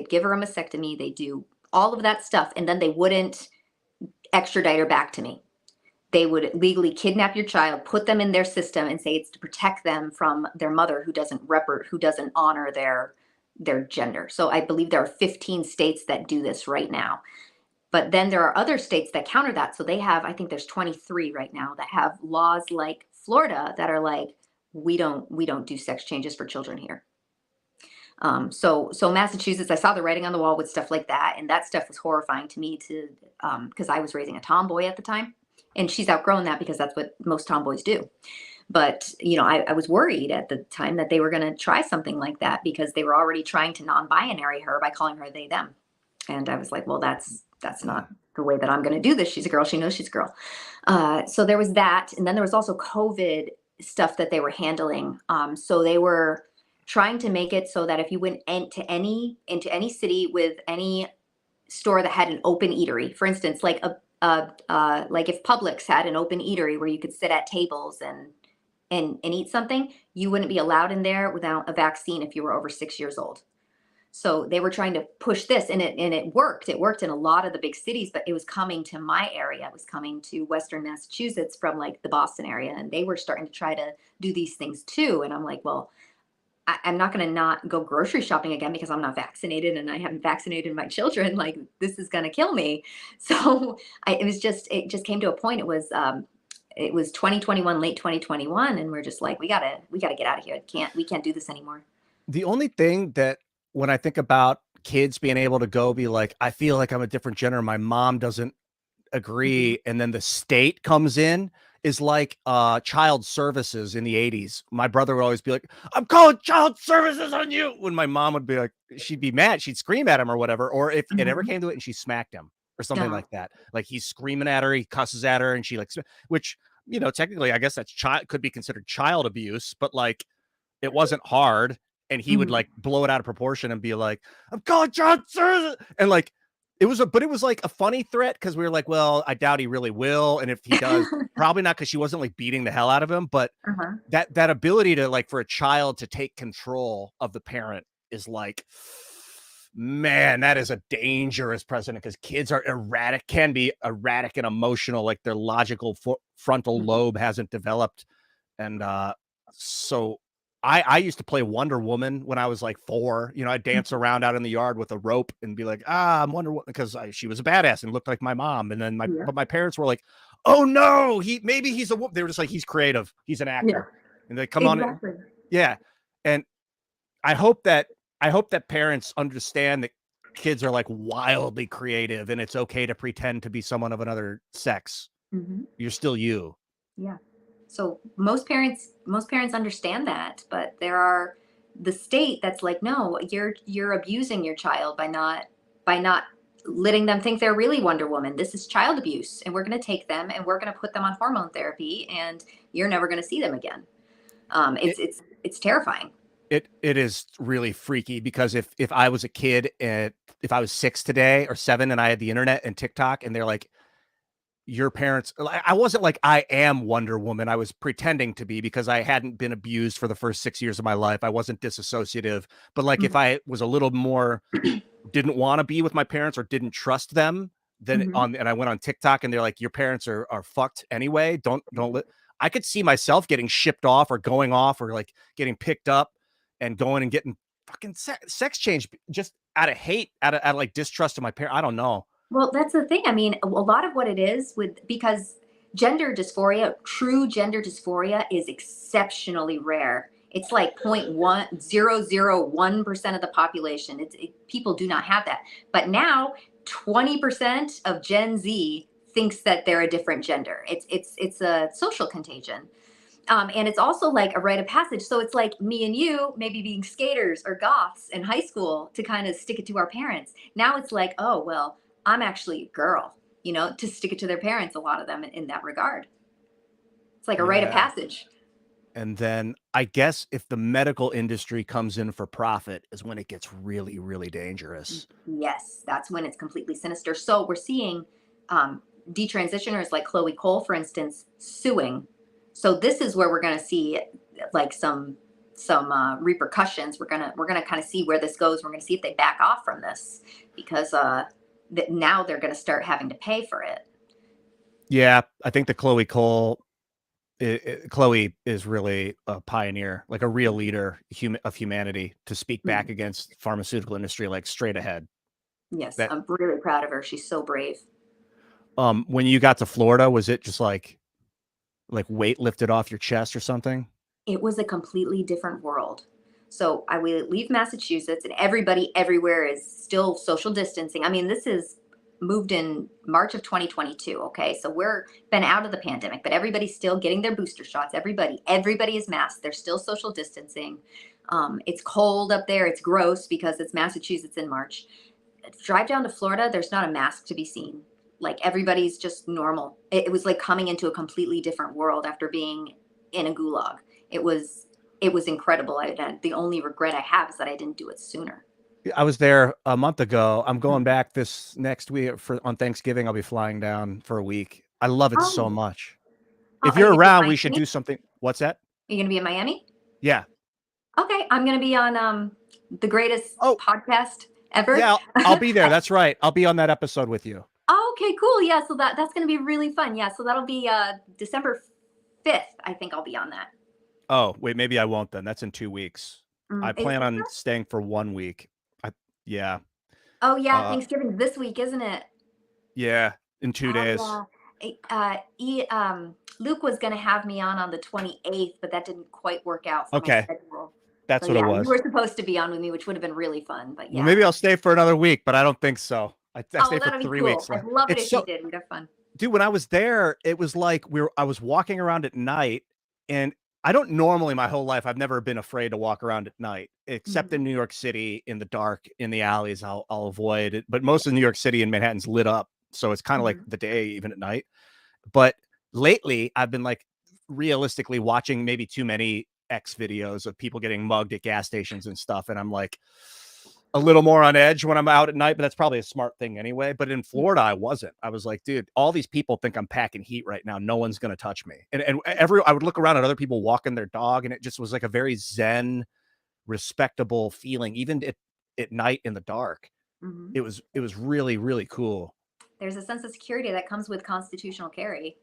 give her a mastectomy. They do all of that stuff, and then they wouldn't extradite her back to me. They would legally kidnap your child, put them in their system, and say it's to protect them from their mother who doesn't honor their gender. So I believe there are 15 states that do this right now. But then there are other states that counter that. So they have, I think there's 23 right now that have laws like Florida that are like, we don't do sex changes for children here. So Massachusetts, I saw the writing on the wall with stuff like that, and that stuff was horrifying to me to because I was raising a tomboy at the time, and she's outgrown that because that's what most tomboys do. But I was worried at the time that they were going to try something like that because they were already trying to non-binary her by calling her they them, and I was like, well, that's not the way that I'm going to do this. She's a girl. She knows she's a girl. So there was that, and then there was also COVID stuff that they were handling. So they were trying to make it so that if you went into any city with any store that had an open eatery, for instance, like like if Publix had an open eatery where you could sit at tables and eat something, you wouldn't be allowed in there without a vaccine if you were over 6 years old. So they were trying to push this, and it worked. It worked in a lot of the big cities, but it was coming to my area. It was coming to Western Massachusetts from like the Boston area, and they were starting to try to do these things too. And I'm like, well, I'm not going to not go grocery shopping again because I'm not vaccinated and I haven't vaccinated my children. Like this is going to kill me. So it just came to a point. It was 2021, late 2021, and we're just like, we gotta get out of here. We can't do this anymore. The only thing that, when I think about kids being able to go be like, I feel like I'm a different gender, my mom doesn't Mhm. agree, and then the state comes in, is like child services in the 80s. My brother would always be like, I'm calling child services on you, when my mom would be like, she'd be mad, she'd scream at him or whatever, or if it ever Mhm. came to it and she smacked him or something No. like that, like he's screaming at her, he cusses at her, and she like, which, technically I guess that's child, could be considered child abuse, but like it wasn't hard, and he would Mhm. like blow it out of proportion and be like, I'm calling John Sir, and like it was like a funny threat because we were like, well, I doubt he really will, and if he does, probably not, because she wasn't like beating the hell out of him, but Uh-huh. that ability to, like, for a child to take control of the parent is like, man, that is a dangerous precedent, because kids are erratic, can be erratic and emotional, like their logical frontal Mhm. lobe hasn't developed, and so I used to play Wonder Woman when I was like 4. I'd dance Mhm. around out in the yard with a rope and be like, I'm Wonder Woman, because she was a badass and looked like my mom. And then Yeah. but my parents were like, oh no, maybe he's a woman. They were just like, he's creative, he's an Yeah. actor, and they come on it. Exactly. Yeah. And I hope that I hope that parents understand that kids are like wildly creative, and it's okay to pretend to be someone of another sex. Mhm. You're still you. Yeah. So most parents understand that, but there are the state that's like, no, you're abusing your child by not letting them think they're really Wonder Woman. This is child abuse, and we're going to take them and we're going to put them on hormone therapy, and you're never going to see them again. It's terrifying. It is really freaky because if I was a kid and if I was 6 today or 7 and I had the internet and TikTok and they're like, your parents, I wasn't like I am Wonder Woman. I was pretending to be because I hadn't been abused for the first 6 years of my life. I wasn't disassociative. But like if Mhm. I was a little more didn't want to be with my parents or didn't trust them, then Mhm. I went on TikTok and they're like, your parents are fucked anyway. I could see myself getting shipped off or going off or like getting picked up and going and getting fucking sex change just out of hate, out of like distrust of my parents. I don't know. Well, that's the thing. I mean, a lot of what it is with because gender dysphoria, true gender dysphoria is exceptionally rare. It's like 0.1001% of the population. People do not have that. But now 20% of Gen Z thinks that they're a different gender. It's a social contagion. And it's also like a rite of passage. So it's like me and you maybe being skaters or goths in high school to kind of stick it to our parents. Now it's like, oh, well, I'm actually a girl, to stick it to their parents, a lot of them in that regard. It's like a rite of Yeah. passage. And then I guess if the medical industry comes in for profit is when it gets really, really dangerous. Yes, that's when it's completely sinister. So we're seeing detransitioners like Chloe Cole, for instance, suing. So this is where we're going to see like some repercussions. We're gonna kind of see where this goes. We're going to see if they back off from this because now they're going to start having to pay for it. Yeah, I think the Chloe is really a pioneer, like a real leader of humanity to speak back Mhm. against pharmaceutical industry, like straight ahead. Yes, That I'm really proud of her. She's so brave. when you got to Florida, was it just like weight lifted off your chest or something? It was a completely different world. So I would leave Massachusetts, and everybody everywhere is still social distancing. I mean, this is moved in March of 2022. Okay, so we're been out of the pandemic, but everybody's still getting their booster shots. Everybody is masked. They're still social distancing. It's cold up there. It's gross because it's Massachusetts in March. Drive down to Florida. There's not a mask to be seen. Like everybody's just normal. It was like coming into a completely different world after being in a gulag. it was it was incredible. The only regret I have is that I didn't do it sooner. I was there a month ago. I'm going back this next week for on Thanksgiving. I'll be flying down for a week. I love it so Oh, much. oh, If are you you're gonna be around, in we should Miami? do something. What's that? Are you gonna be in Miami? Yeah. Okay, I'm gonna be on the greatest Oh, podcast ever. yeah. I'll be there. That's right. I'll be on that episode with you. Oh, okay, cool. Yeah, so that's gonna be really fun. Yeah, so that'll be December 5th. I think I'll be on that. Oh, wait, maybe I won't then. That's in 2 weeks. I plan Is on that? staying for 1 week. I Yeah. Oh yeah, Uh, Thanksgiving's this week, isn't it? yeah, in 2 Oh days. yeah. Luke was gonna have me on the 28th, but that didn't quite work out for my Okay, schedule. So that's what it yeah, you were was. supposed to be on with me, which would have been really fun. But Well, yeah. maybe I'll stay for another week, but I don't think so. I Oh stay well, for that'll be 3 cool. weeks. I'd love it It's if you so did. We'd have fun. dude, when I was there, it was like I was walking around at night, and I don't normally my whole life, I've never been afraid to walk around at night, except Mhm. in New York City in the dark, in the alleys, I'll avoid it. But most of New York City and Manhattan's lit up, so it's kind of like Mhm. the day even at night. But lately, I've been like realistically watching maybe too many X videos of people getting mugged at gas stations and stuff, and I'm like a little more on edge when I'm out at night, but that's probably a smart thing anyway. But in Florida, I wasn't. I was like, dude, all these people think I'm packing heat right now. No one's gonna touch me. And I would look around at other people walking their dog, and it just was like a very zen, respectable feeling, even at night in the dark. Mhm. It was really, really cool. There's a sense of security that comes with constitutional carry.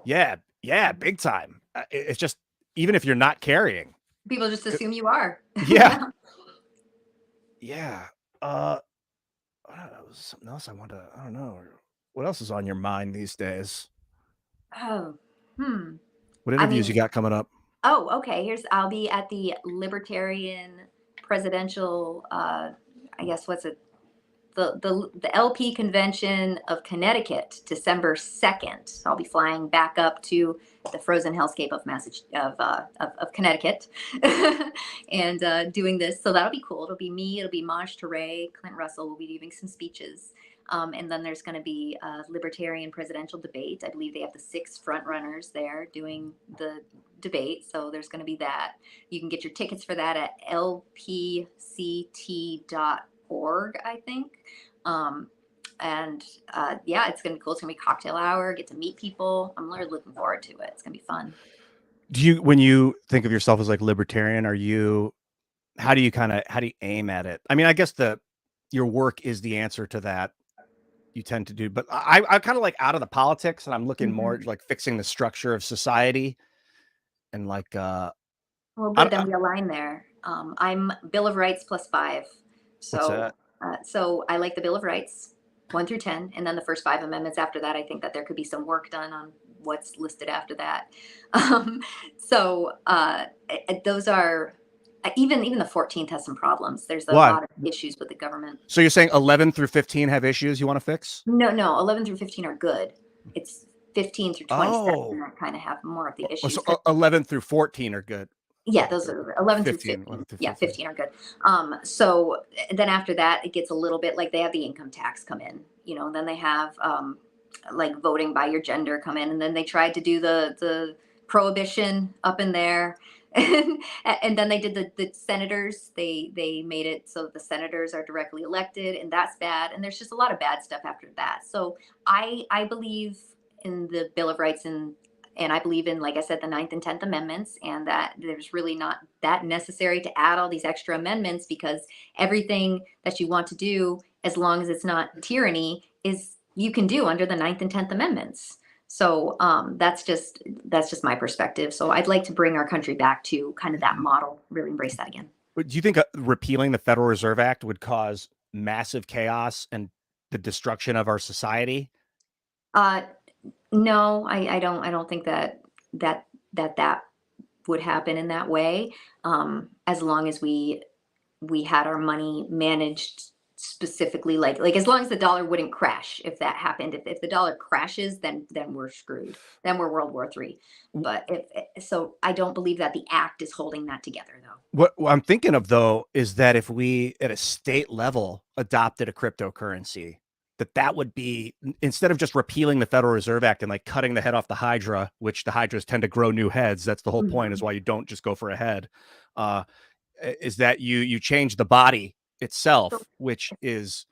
Yeah, yeah, Mhm. big time. It's just even if you're not carrying. People just uh, assume you are. Yeah, Yeah. yeah. Was something else I want to. I don't know. What else is on your mind these days? Oh, hmm. What I interviews you mean, got coming up? oh, okay. I'll be at the Libertarian presidential. I guess what's it? The LP convention of Connecticut, December 2nd. So I'll be flying back up to the frozen hellscape of of Connecticut, and doing this. So that'll be cool. It'll be me. It'll be Maj Touré, Clint Russell will be giving some speeches. And then there's going to be a libertarian presidential debate. I believe they have the 6 front runners there doing debate. So there's going to be that. You can get your tickets for that at lpct.org, I think. And yeah, it's going to be cool. It's going to be cocktail hour, get to meet people. I'm really looking forward to it. It's going to be fun. When you think of yourself as like libertarian, how do you aim at it? I mean, I guess your work is the answer to that. You tend to do, but I kind of like out of the politics, and I'm looking more like fixing the structure of society and like, well, good. Then we align there. I'm Bill of Rights +5. What's So, that? so I like the Bill of Rights 1 through 10, and then the first 5 amendments after that. I think that there could be some work done on what's listed after that. So those are even the 14th has some problems. There's a lot of issues with the government. So you're saying 11 through 15 have issues you want to fix? No, 11 through 15 are good. It's 15 through 27 that kind of have more of the issues. So 11 through 14 are good. Yeah, those are 11 through 15. 11 through 15. Yeah, 15 are good. So then after that, it gets a little bit like they have the income tax come in, and then they have like voting by your gender come in, and then they tried to do the prohibition up in there. And then they did the senators. They made it so the senators are directly elected, and that's bad. And there's just a lot of bad stuff after that. So I believe in the Bill of Rights, and I believe in, like I said, the 9th and 10th Amendments, and that there's really not that necessary to add all these extra amendments, because everything that you want to do, as long as it's not tyranny, is you can do under the 9th and 10th Amendments. So that's just my perspective. So I'd like to bring our country back to kind of that model, really embrace that again. Do you think repealing the Federal Reserve Act would cause massive chaos and the destruction of our society? No, I don't think that would happen in that way. As long as we had our money managed specifically, like as long as the dollar wouldn't crash. If that happened, if the dollar crashes, then we're screwed. Then we're World War III. But so I don't believe that the act is holding that together, though. What I'm thinking of, though, is that if we at a state level adopted a cryptocurrency, that would be, instead of just repealing the Federal Reserve Act and like cutting the head off the Hydra, which the Hydras tend to grow new heads. That's the whole point, is why you don't just go for a head. Is that you change the body itself, which is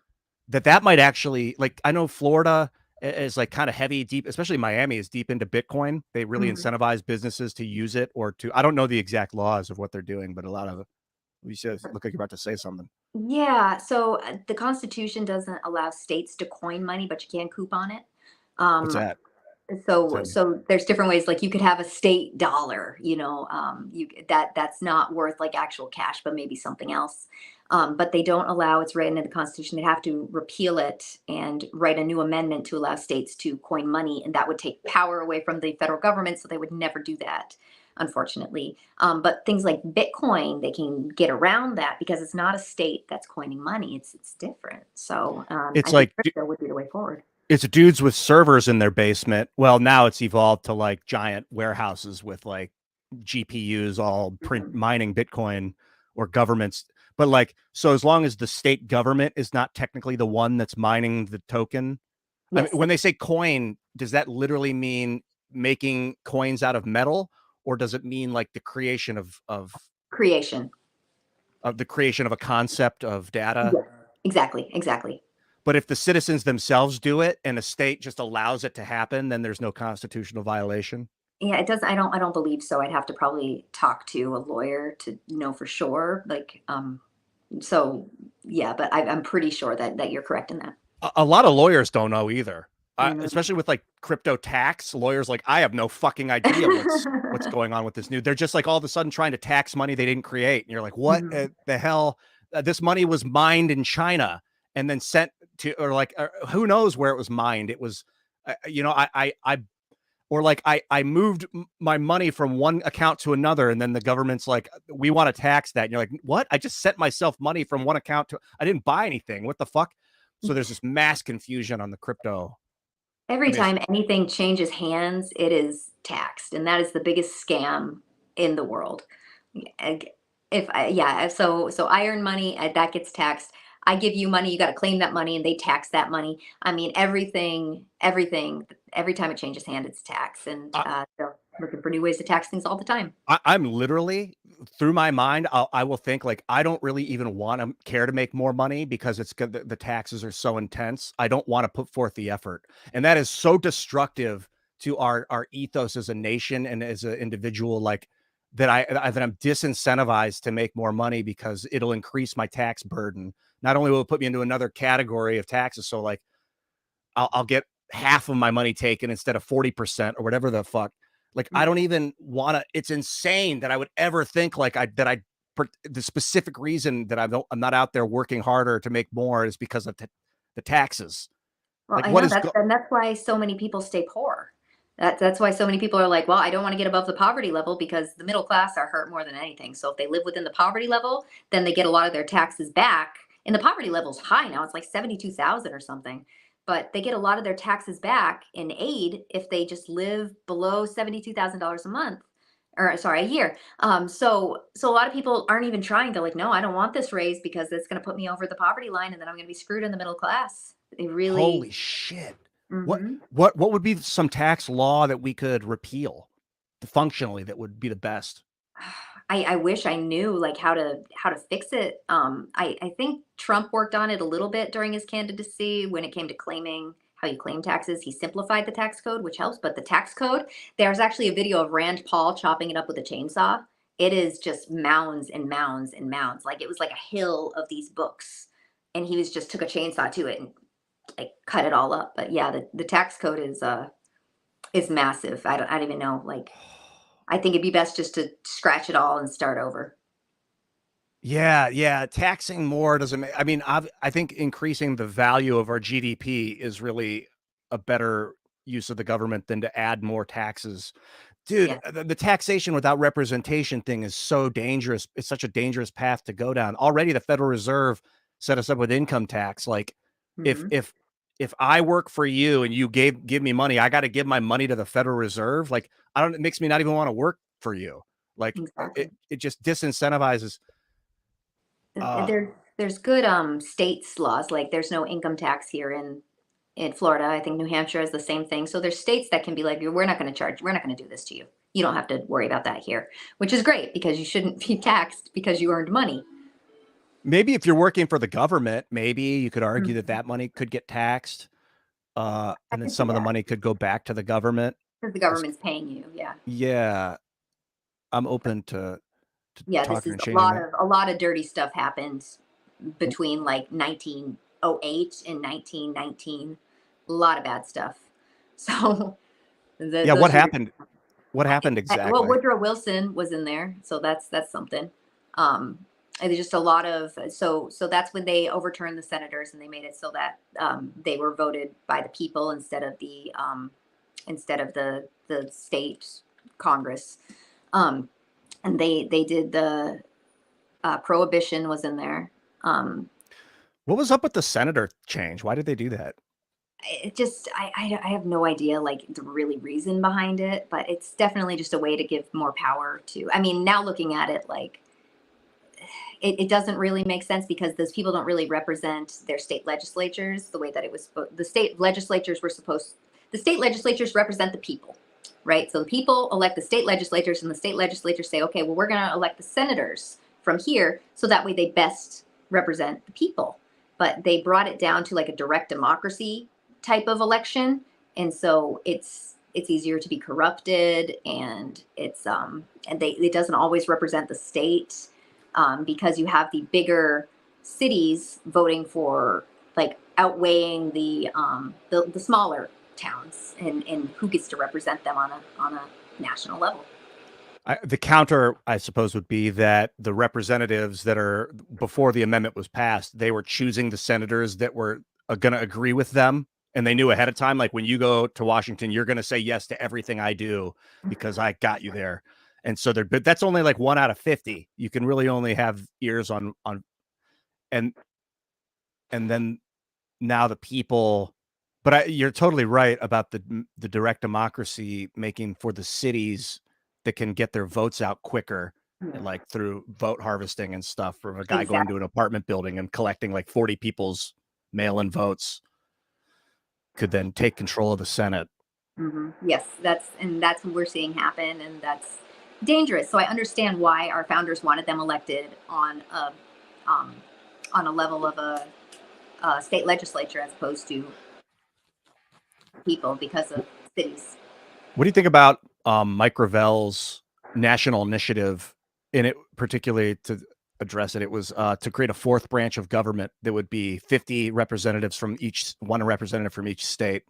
that might actually, like, I know Florida is like kind of heavy, deep, especially Miami is deep into Bitcoin. They really incentivize businesses to use it, or to, I don't know the exact laws of what they're doing, but a lot of it. You said, look like you're about to say something. Yeah, so the Constitution doesn't allow states to coin money, but you can coupon it. What's that? So there's different ways. Like you could have a state dollar, that's not worth like actual cash, but maybe something else. But they don't allow, it's written in the Constitution, they have to repeal it and write a new amendment to allow states to coin money, and that would take power away from the federal government, so they would never do that, unfortunately. But things like Bitcoin, they can get around that because it's not a state that's coining money. It's different. So it's I like think crypto would be the way forward. It's dudes with servers in their basement. Well, now it's evolved to like giant warehouses with like GPUs all mining Bitcoin, or governments. But like, so as long as the state government is not technically the one that's mining the token, Yes. I mean, when they say coin, does that literally mean making coins out of metal, or does it mean like the creation of creation of a concept of data? Yes, exactly. But if the citizens themselves do it and a state just allows it to happen, then there's no constitutional violation. Yeah, it does. I don't believe so. I'd have to probably talk to a lawyer to know for sure. Like, so yeah, but I'm pretty sure that you're correct in that. A lot of lawyers don't know either, especially with like crypto tax. Lawyers, like, I have no fucking idea what's going on with this new. They're just like all of a sudden trying to tax money they didn't create, and you're like, what the hell? This money was mined in China and then sent to, or like, who knows where it was mined. It was, I moved my money from one account to another, and then the government's like, we want to tax that. And you're like, what? I just sent myself money from one account to, I didn't buy anything. What the fuck? So there's this mass confusion on the crypto. Every time anything changes hands, it is taxed, and that is the biggest scam in the world. So I earn money, that gets taxed. I give you money, you got to claim that money, and they tax that money. I mean, everything, every time it changes hand, it's tax. And looking for new ways to tax things all the time. I'm literally, through my mind, I will think like, I don't really even want to care to make more money because it's good. The taxes are so intense. I don't want to put forth the effort. And that is so destructive to our ethos as a nation and as an individual, like that that I'm disincentivized to make more money because it'll increase my tax burden. Not only will it put me into another category of taxes, so like I'll get half of my money taken instead of 40% or whatever the fuck. Like, I don't even want to, it's insane that I would ever think like the specific reason that I'm not out there working harder to make more is because of the taxes. Well, Like, I what know is, that's why so many people stay poor. That's why so many people are like, well, I don't want to get above the poverty level because the middle class are hurt more than anything. So if they live within the poverty level, then they get a lot of their taxes back. And the poverty level is high now; it's like 72,000 or something. But they get a lot of their taxes back in aid if they just live below $72,000 a month, or sorry, a year. So a lot of people aren't even trying. They're like, no, I don't want this raise because it's going to put me over the poverty line, and then I'm going to be screwed in the middle class. They holy really. shit. What, Mhm. what would be some tax law that we could repeal functionally that would be the best? I wish I knew like how to fix it. I think Trump worked on it a little bit during his candidacy when it came to claiming how you claim taxes. He simplified the tax code, which helps. But the tax code, there's actually a video of Rand Paul chopping it up with a chainsaw. It is just mounds and mounds and mounds. Like it was like a hill of these books, and he was just took a chainsaw to it and like cut it all up. But yeah, the tax code is massive. I don't even know like. I think it'd be best just to scratch it all and start over. Yeah, yeah. Taxing more doesn't make, I mean, I think increasing the value of our GDP is really a better use of the government than to add more taxes. Dude, Yeah. the taxation without representation thing is so dangerous. It's such a dangerous path to go down. Already the Federal Reserve set us up with income tax. Like if Mhm. if if I work for you and you give me money, I got to give my money to the Federal Reserve. Like I don't, it makes me not even want to work for you. Like Exactly. it just disincentivizes. Uh There's good states laws, like there's no income tax here in Florida. I think New Hampshire is the same thing. So there's states that can be like, we're not going to charge, we're not going to do this to you. You don't have to worry about that here, which is great because you shouldn't be taxed because you earned money. Maybe if you're working for the government, maybe you could argue that Mhm. that money could get taxed, I and then can see some of the that money could go back to the government. because the As government's paying you. Yeah. yeah, I'm open to Yeah. This talking is and changing that. a lot of dirty stuff happened between like 1908 and 1919. A lot of bad stuff. So Yeah, what those are happened? What happened well, exactly? Woodrow Wilson was in there, so that's something. Um, and there's just a lot of so that's when they overturned the senators and they made it so that they were voted by the people instead of the state Congress. Um, and they did the prohibition was in there. Um, What was up with the senator change? Why did they do that? it just I have no idea like the really reason behind it, but it's definitely just a way to give more power to. I mean, now looking at it, like it doesn't really make sense because those people don't really represent their state legislatures the way that it was. The state legislatures were supposed. The state legislatures represent the people, right? So the people elect the state legislatures, and the state legislatures say, okay, well, we're going to elect the senators from here, so that way they best represent the people. But they brought it down to like a direct democracy type of election, and so it's easier to be corrupted, and it doesn't always represent the state because you have the bigger cities voting for like outweighing the smaller towns and who gets to represent them on a national level. The counter, I suppose, would be that the representatives that are before the amendment was passed, they were choosing the senators that were going to agree with them. And they knew ahead of time, like when you go to Washington, you're going to say yes to everything I do because I got you there. And so but that's only like 1 out of 50. You can really only have ears and, and then now the people, but you're totally right about the direct democracy making for the cities that can get their votes out quicker, Yeah. like through vote harvesting and stuff, from a guy going to Exactly. an apartment building and collecting like 40 people's mail-in votes could then take control of the Senate. Yes, that's what we're seeing happen, and that's dangerous. So I understand why our founders wanted them elected um, on a level of a state legislature as opposed to people because of cities. What do you think about Mike Gravel's national initiative, in it particularly to address it? It was to create a fourth branch of government that would be 50 representatives from each, one representative from each state,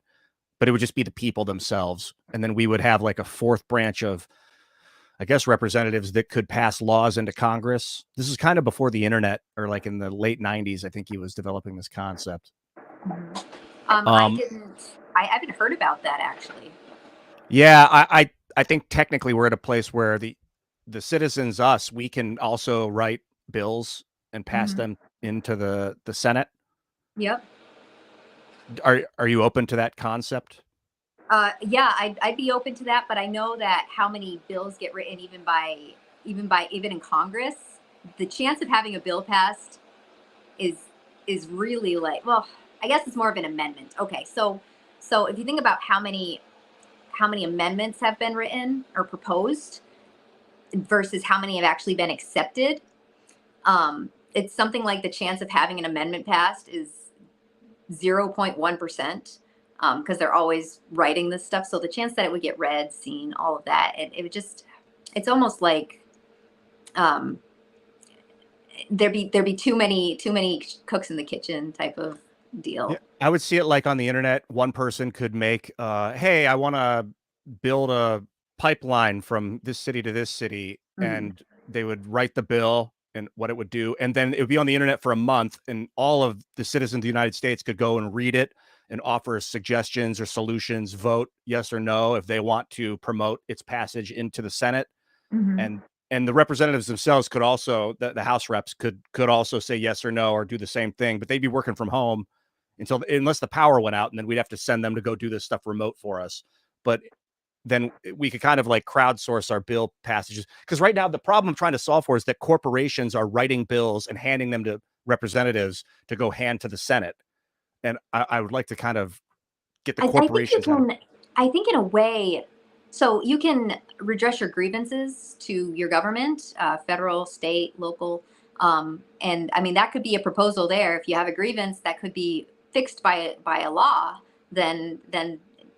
but it would just be the people themselves. And then we would have like a fourth branch of, I guess, representatives that could pass laws into Congress. This is kind of before the internet, or like in the late 90s, I think he was developing this concept. I haven't heard about that actually. Yeah, I think technically we're at a place where the citizens, us, we can also write bills and pass them into the Senate. Yep. Are you open to that concept? Yeah, I'd be open to that, but I know that how many bills get written even in Congress, the chance of having a bill passed is really like, well, I guess it's more of an amendment. Okay, so if you think about how many amendments have been written or proposed versus how many have actually been accepted, it's something like the chance of having an amendment passed is 0.1%, because they're always writing this stuff. So the chance that it would get read, seen, all of that, it would just, it's almost like there'd be too many cooks in the kitchen type of deal. Yeah, I would see it like on the internet. One person could make, hey, I want to build a pipeline from this city to this city, and they would write the bill and what it would do, and then it would be on the internet for a month, and all of the citizens of the United States could go and read it and offer suggestions or solutions, vote yes or no if they want to promote its passage into the Senate. and and the representatives themselves could also, the House reps could also say yes or no or do the same thing, but they'd be working from home unless the power went out, and then we'd have to send them to go do this stuff remote for us. But then we could kind of like crowdsource our bill passages, because right now the problem I'm trying to solve for is that corporations are writing bills and handing them to representatives to go hand to the Senate, and I would like to kind of get the corporations out. I think in a way, so you can redress your grievances to your government, federal, state, local. And I mean, that could be a proposal there. If you have a grievance that could be fixed by a law, then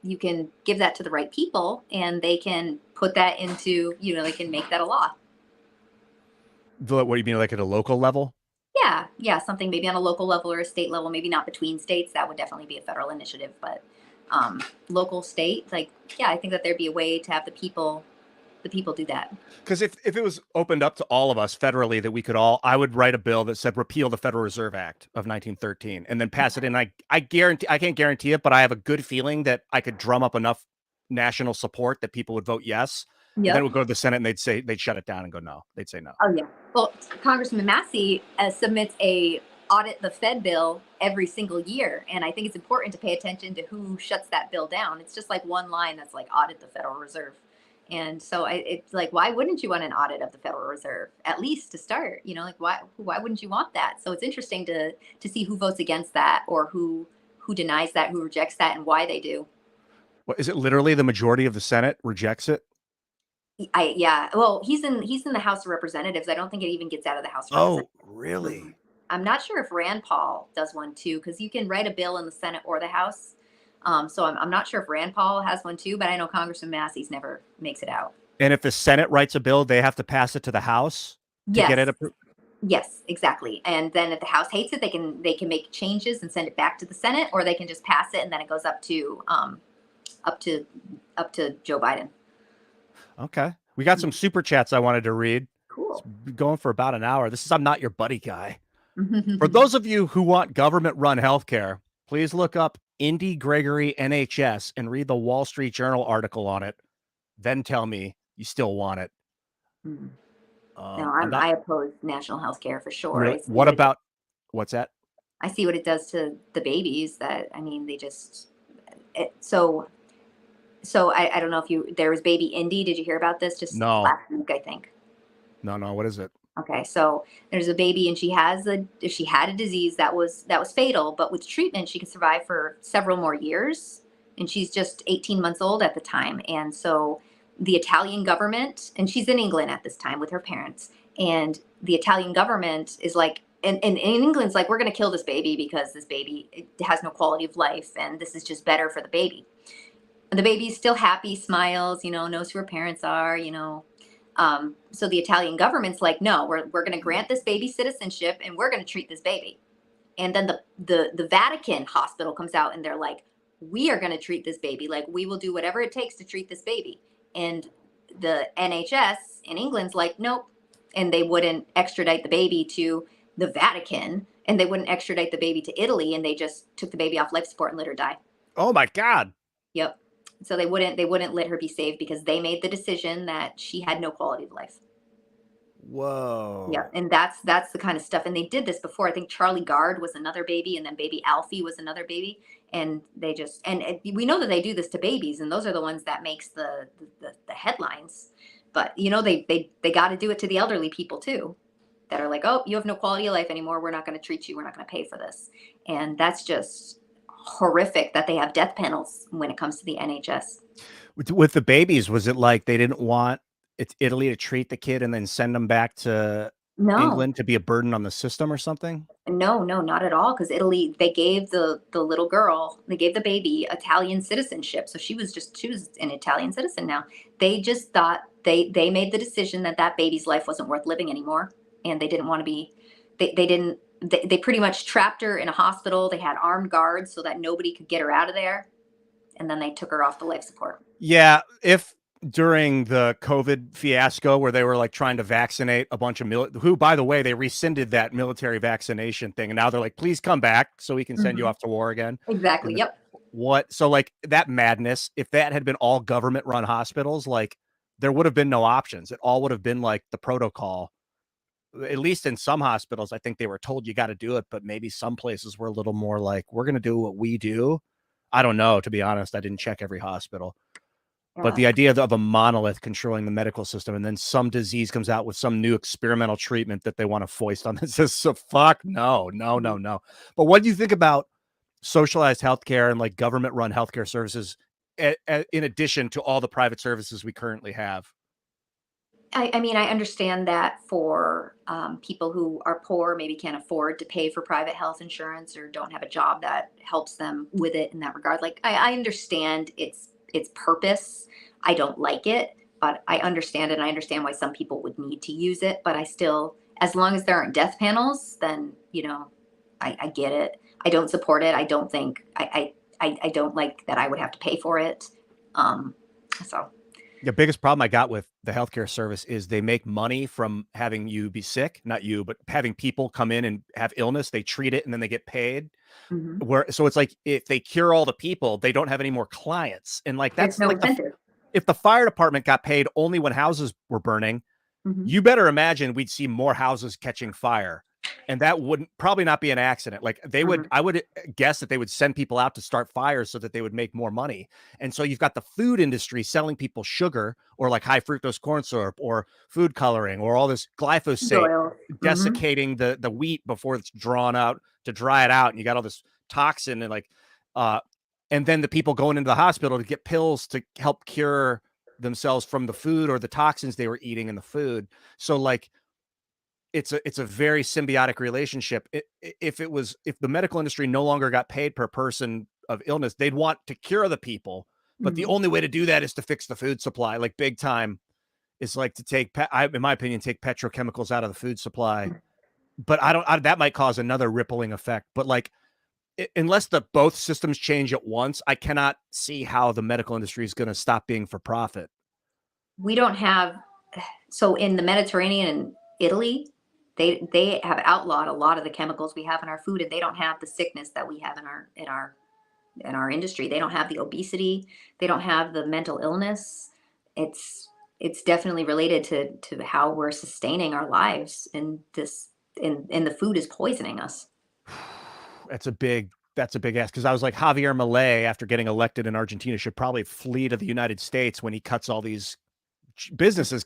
you can give that to the right people and they can put that into, they can make that a law. What do you mean, like at a local level? Yeah, something maybe on a local level or a state level, maybe not between states. That would definitely be a federal initiative, but local, state, like, yeah, I think that there'd be a way to have the people do that. Because if it was opened up to all of us federally, that we could all, I would write a bill that said repeal the Federal Reserve Act of 1913 and then pass it in. I guarantee, I can't guarantee it, but I have a good feeling that I could drum up enough national support that people would vote yes. And then it would go to the Senate and they'd shut it down and go no. They'd say no. Oh yeah. Well, Congressman Massey submits a Audit the Fed bill every single year, and I think it's important to pay attention to who shuts that bill down. It's just like one line that's like audit the Federal Reserve, and so it's like, why wouldn't you want an audit of the Federal Reserve at least to start? Like why wouldn't you want that? So it's interesting to see who votes against that or who denies that, who rejects that, and why they do. What, is it literally the majority of the Senate rejects it? Yeah. Well, he's in the House of Representatives. I don't think it even gets out of the House of Oh, Representatives. really? I'm not sure if Rand Paul does one too, because you can write a bill in the Senate or the House. So I'm not sure if Rand Paul has one too, but I know Congressman Massey's never makes it out. And if the Senate writes a bill, they have to pass it to the House to get it approved? Yes, exactly. And then if the House hates it, they can make changes and send it back to the Senate, or they can just pass it and then it goes up to Joe Biden. Okay. We got some super chats I wanted to read. Cool. It's going for about an hour. This is I'm Not Your Buddy Guy. For those of you who want government-run healthcare, please look up Indy Gregory NHS and read the Wall Street Journal article on it. Then tell me you still want it. No, I oppose national healthcare for sure. Really? What about what's that? I see what it does to the babies. That, I mean, they just so I don't know if there was baby Indy. Did you hear about this? Just last week, I think. No. What is it? Okay, so there's a baby and she had a disease that was fatal, but with treatment she could survive for several more years. and she's just 18 months old at the time. And so the Italian government, and she's in England at this time with her parents, and the Italian government is like, and England's like, we're going to kill this baby because this baby, it has no quality of life, and this is just better for the baby. And the baby's still happy, smiles, knows who her parents are, so the Italian government's like, no, we're going to grant this baby citizenship, and we're going to treat this baby. And then the Vatican hospital comes out, and they're like, we are going to treat this baby. Like, we will do whatever it takes to treat this baby. And the NHS in England's like, nope. And they wouldn't extradite the baby to the Vatican, and they wouldn't extradite the baby to Italy. And they just took the baby off life support and let her die. Oh my God. Yep. So they wouldn't let her be saved because they made the decision that she had no quality of life. Whoa. Yeah, and that's the kind of stuff. And they did this before. I think Charlie Gard was another baby, and then baby Alfie was another baby. And they just, and we know that they do this to babies, and those are the ones that makes the headlines. But they got to do it to the elderly people too, that are like, oh, you have no quality of life anymore. We're not going to treat you. We're not going to pay for this. And that's just horrific that they have death panels when it comes to the NHS. With the babies, was it like they didn't want Italy to treat the kid and then send them back to England to be a burden on the system or something? No, not at all. Because Italy, they gave the little girl, they gave the baby Italian citizenship. So she was an Italian citizen now. They just thought they made the decision that baby's life wasn't worth living anymore. And they didn't want to be, they pretty much trapped her in a hospital. They had armed guards so that nobody could get her out of there. And then they took her off the life support. Yeah. If during the COVID fiasco where they were like trying to vaccinate a bunch of who, by the way, they rescinded that military vaccination thing. And now they're like, please come back so we can send you off to war again. Exactly. Yep. So like that madness, if that had been all government run hospitals, like there would have been no options. It all would have been like the protocol. At least in some hospitals, I think they were told you got to do it, but maybe some places were a little more like, we're going to do what we do. I don't know, to be honest. I didn't check every hospital. Yeah. But the idea of a monolith controlling the medical system, and then some disease comes out with some new experimental treatment that they want to foist on this is so fuck no. But what do you think about socialized healthcare and like government run healthcare services in addition to all the private services we currently have? I mean, I understand that for people who are poor, maybe can't afford to pay for private health insurance or don't have a job that helps them with it in that regard. Like, I understand its purpose. I don't like it, but I understand it. And I understand why some people would need to use it. But I still, as long as there aren't death panels, then, I get it. I don't support it. I don't think, I don't like that I would have to pay for it. So. The biggest problem I got with the healthcare service is they make money from having you be sick, not you, but having people come in and have illness. They treat it and then they get paid. So it's like if they cure all the people, they don't have any more clients. And like that's like if the fire department got paid only when houses were burning, you better imagine we'd see more houses catching fire. And that would probably not be an accident. Like they would, I would guess that they would send people out to start fires so that they would make more money. And so you've got the food industry selling people sugar or like high fructose corn syrup or food coloring or all this glyphosate desiccating the wheat before it's drawn out to dry it out. And you got all this toxin and like, and then the people going into the hospital to get pills to help cure themselves from the food or the toxins they were eating in the food. So like, it's a very symbiotic relationship. If the medical industry no longer got paid per person of illness, they'd want to cure the people, but the only way to do that is to fix the food supply, like big time. It's like to take, in my opinion, take petrochemicals out of the food supply. But that might cause another rippling effect. But like, unless both systems change at once, I cannot see how the medical industry is going to stop being for profit. We don't have, so in the Mediterranean and Italy, they have outlawed a lot of the chemicals we have in our food, and they don't have the sickness that we have in our industry. They don't have the obesity. They don't have the mental illness. It's definitely related to how we're sustaining our lives, and the food is poisoning us. That's a big ask, because I was like, Javier Milei, after getting elected in Argentina, should probably flee to the United States when he cuts all these businesses,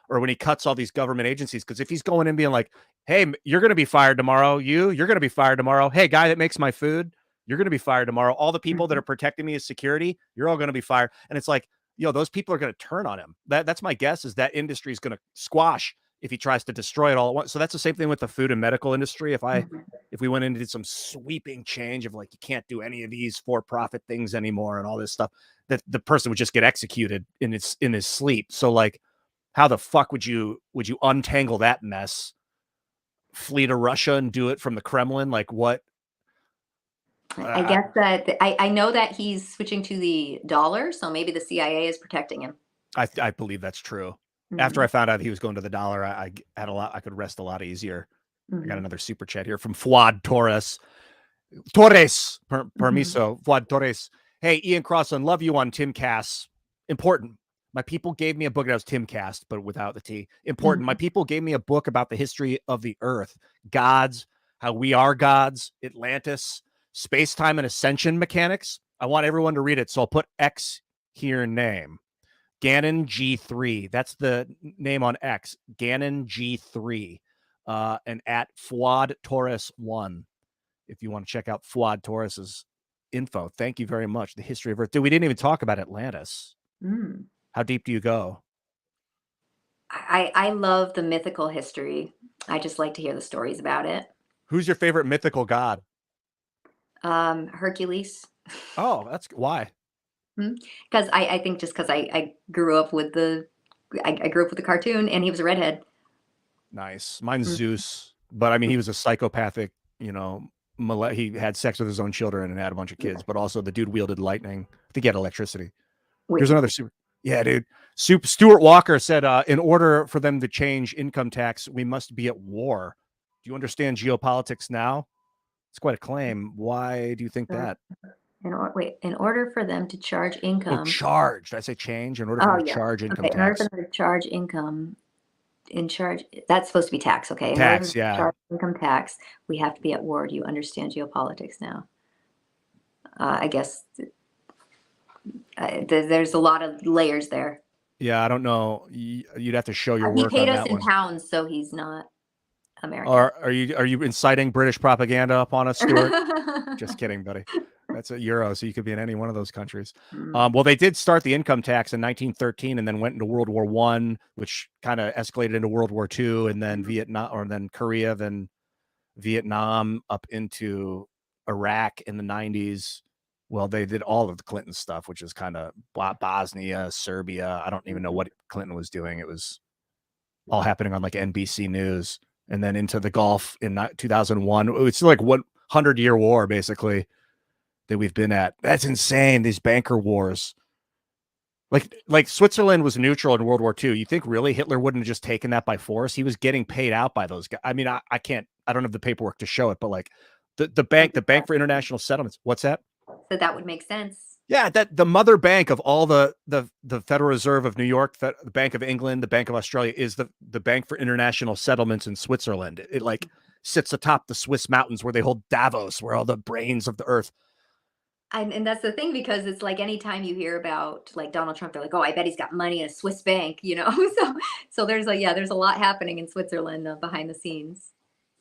or when he cuts all these government agencies. Because if he's going in being like, hey, you're going to be fired tomorrow. You're going to be fired tomorrow. Hey, guy that makes my food, You're going to be fired tomorrow. All the people that are protecting me as security, you're all going to be fired. And it's like, those people are going to turn on him. That's my guess, is that industry is going to squash if he tries to destroy it all at once. So that's the same thing with the food and medical industry. If we went into some sweeping change of like, you can't do any of these for-profit things anymore and all this stuff, that the person would just get executed in his sleep. So like, how the fuck would you untangle that mess? Flee to Russia and do it from the Kremlin? Like what? I guess that I know that he's switching to the dollar, so maybe the CIA is protecting him. I believe that's true. After I found out he was going to the dollar, I had I could rest a lot easier. I got another super chat here from Fuad Torres. Permiso. Fuad Torres. Hey, Ian Crossland, love you on Timcast. Important. My people gave me a book. That was Timcast, but without the T. Important. My people gave me a book about the history of the Earth, gods, how we are gods, Atlantis, space-time and ascension mechanics. I want everyone to read it, so I'll put X here name. Gannon G3. That's the name on X. Gannon G3. And at Fuad Torres 1. If you want to check out Fuad Torres's info. Thank you very much. The history of Earth. Dude, we didn't even talk about Atlantis. How deep do you go? I love the mythical history. I just like to hear the stories about it. Who's your favorite mythical god? Hercules. Oh, that's why. Because I think just because I grew up with the cartoon, and he was a redhead. Nice. Mine's Zeus, but I mean, he was a psychopathic, he had sex with his own children and had a bunch of kids, but also the dude wielded lightning. I think he had electricity. Here's another super. Yeah, dude. Stuart Walker said, in order for them to change income tax, we must be at war. Do you understand geopolitics now? It's quite a claim. Why do you think that? In order for them to charge income. Oh, charge. Did I say change? In order for them to charge income tax. In order for them to charge income, that's supposed to be tax, okay? Tax, yeah. Charge income tax, we have to be at war. Do you understand geopolitics now? I guess there's a lot of layers there. Yeah, I don't know. You'd have to show your work on that one. He paid us in pounds, so he's not American. Or are you inciting British propaganda upon us, Stuart? Just kidding, buddy. That's a euro, so you could be in any one of those countries. Well, they did start the income tax in 1913 and then went into World War I, which kind of escalated into World War II, and then Vietnam, or then Korea, then Vietnam, up into Iraq in the 90s. Well, they did all of the Clinton stuff, which is kind of Bosnia, Serbia. I don't even know what Clinton was doing. It was all happening on like NBC News. And then into the Gulf in 2001. It's like 100-year war, basically, that we've been at. That's insane, these banker wars. Like Switzerland was neutral in World War II. You think really Hitler wouldn't have just taken that by force? He was getting paid out by those guys. I mean, I don't have the paperwork to show it, but like the Bank for International Settlements. What's that? So that would make sense. Yeah, that the mother bank of all the Federal Reserve of New York, the Bank of England, the Bank of Australia, is the Bank for International Settlements in Switzerland. It like sits atop the Swiss mountains where they hold Davos, where all the brains of the earth. And that's the thing, because it's like anytime you hear about like Donald Trump, they're like, oh, I bet he's got money in a Swiss bank, So there's a lot happening in Switzerland behind the scenes.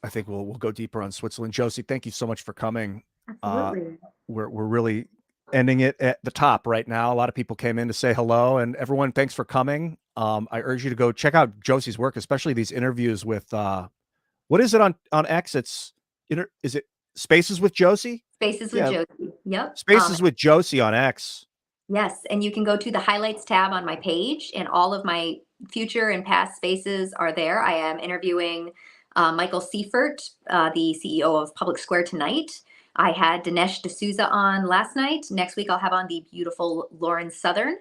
I think we'll go deeper on Switzerland. Josie, thank you so much for coming. Absolutely. We're really ending it at the top right now. A lot of people came in to say hello, and everyone, thanks for coming. I urge you to go check out Josie's work, especially these interviews with what is it on X? Is it Spaces with Josie? Spaces with Josie. Yep. Spaces with Josie on X. Yes, and you can go to the highlights tab on my page, and all of my future and past spaces are there. I am interviewing Michael Seifert, the CEO of Public Square Tonight. I had Dinesh D'Souza on last night. Next week, I'll have on the beautiful Lauren Southern.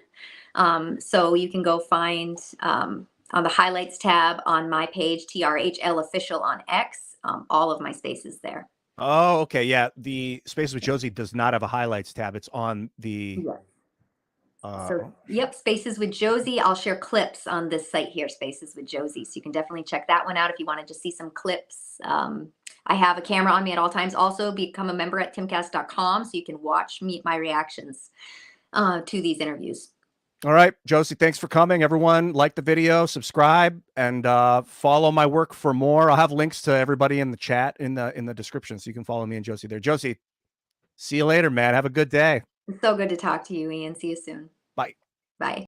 So you can go find on the highlights tab on my page, TRHL Official on X, all of my spaces there. Oh, okay. Yeah. The Spaces with Josie does not have a highlights tab. It's on the... Yep, Spaces with Josie. I'll share clips on this site here, Spaces with Josie. So you can definitely check that one out if you want to just see some clips. I have a camera on me at all times. Also, become a member at timcast.com so you can watch my reactions to these interviews. All right, Josie, thanks for coming. Everyone, like the video, subscribe, and follow my work for more. I'll have links to everybody in the chat in the description, so you can follow me and Josie there. Josie, See you later, man. Have a good day. It's so good to talk to you, Ian. See you soon. Bye. Bye.